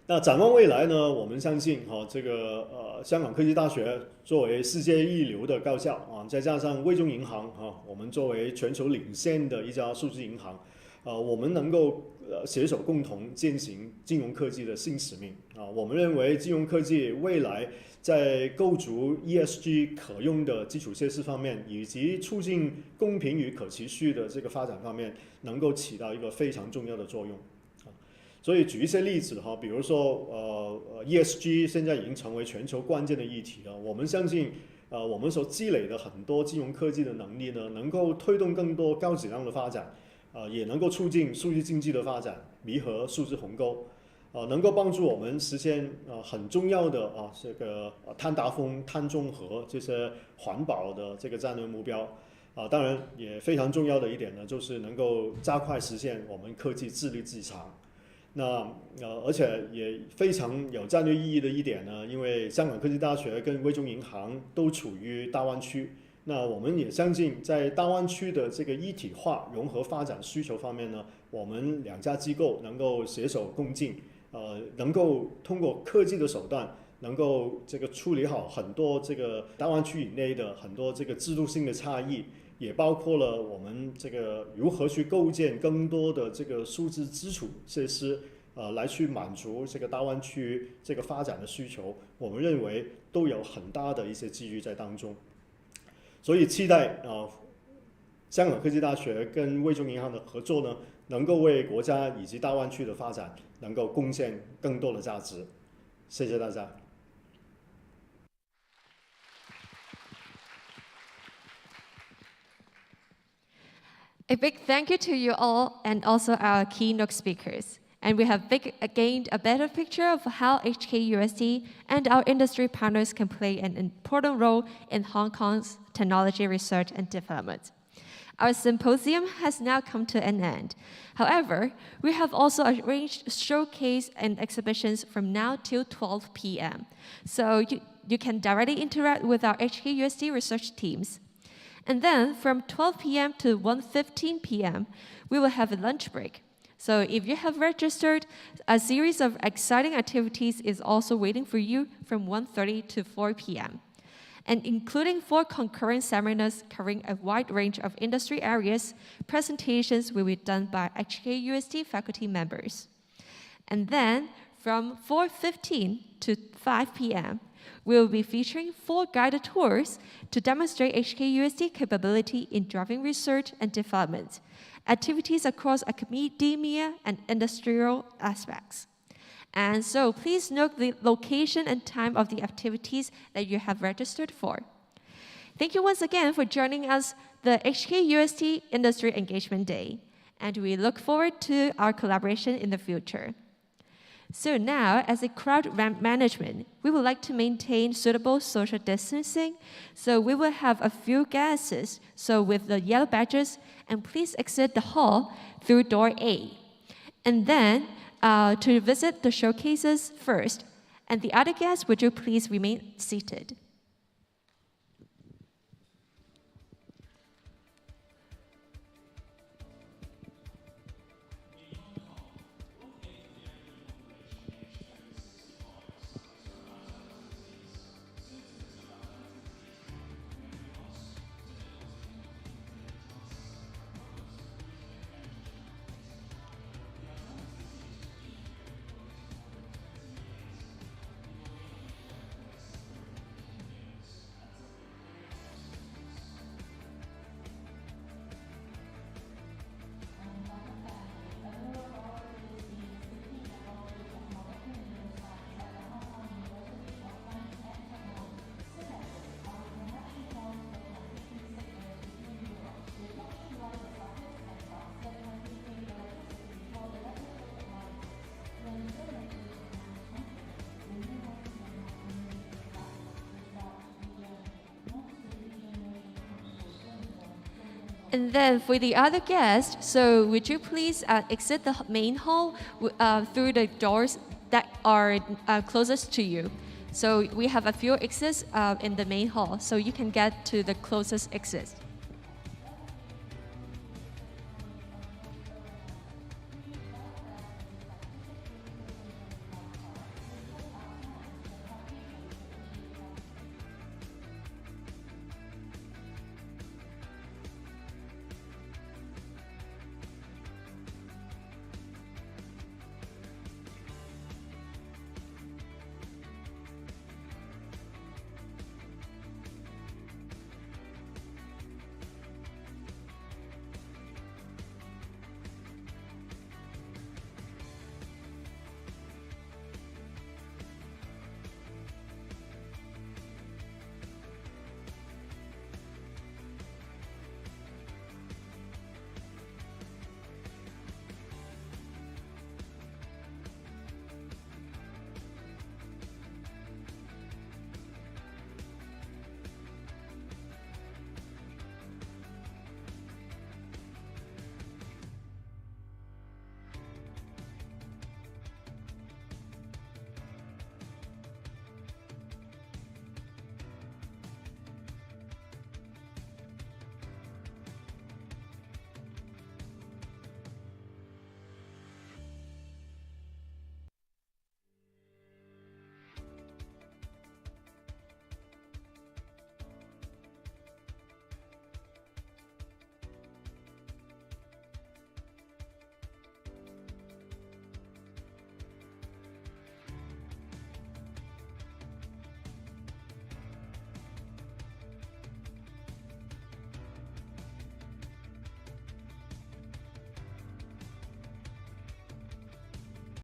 那展望未来呢，我们相信这个香港科技大学作为世界一流的高校啊，再加上魏中银行我们作为全球领先的一家数字银行，我们能够携手共同践行金融科技的新使命啊。我们认为金融科技未来在构筑 ESG 可用的基础设施方面，以及促进公平与可持续的这个发展方面，能够起到一个非常重要的作用。所以举一些例子比如说ESG 现在已经成为全球关键的议题了。我们相信我们所积累的很多金融科技的能力呢，能够推动更多高质量的发展，也能够促进数据经济的发展，弥合数字鸿沟，能够帮助我们实现很重要的这个碳达峰、碳中和这些环保的这个战略目标。当然也非常重要的一点呢，就是能够加快实现我们科技自立自强。那而且也非常有战略意义的一点呢，因为香港科技大学跟魏中银行都处于大湾区，那我们也相信在大湾区的这个一体化融合发展需求方面呢，我们2家机构能够携手共进，能够通过科技的手段，能够这个处理好很多这个大湾区以内的很多这个制度性的差异，也包括了我们这个如何去构建更多的这个数字基础设施，来去满足这个大湾区这个发展的需求，我们认为都有很大的一些机遇在当中。所以期待香港科技大学跟魏中银行的合作呢，能够为国家以及大湾区的发展能够贡献更多的价值。谢谢大家。A big thank you to you all and also our keynote speakers. And we have gained a better picture of how HKUST and our industry partners can play an important role in Hong Kong's technology research and development. Our symposium has now come to an end. However, we have also arranged showcase and exhibitions from now till 12 p.m. So you can directly interact with our HKUST research teams. And then from 12 p.m. to 1:15 p.m., we will have a lunch break. So if you have registered, a series of exciting activities is also waiting for you from 1:30 to 4 p.m. And including 4 concurrent seminars covering a wide range of industry areas, presentations will be done by HKUST faculty members. And then from 4:15 to 5 p.m., we will be featuring 4 guided tours to demonstrate HKUST capability in driving research and development, activities across academia and industrial aspects. And so please note the location and time of the activities that you have registered for. Thank you once again for joining us the HKUST Industry Engagement Day, and we look forward to our collaboration in the future. So now, as a crowd management, we would like to maintain suitable social distancing. So we will have a few guests, so with the yellow badges, and please exit the hall through door A. And then to visit the showcases first. And the other guests, would you please remain seated? And then for the other guests, so would you please exit the main hall through the doors that are closest to you. So we have a few exits in the main hall, so you can get to the closest exit.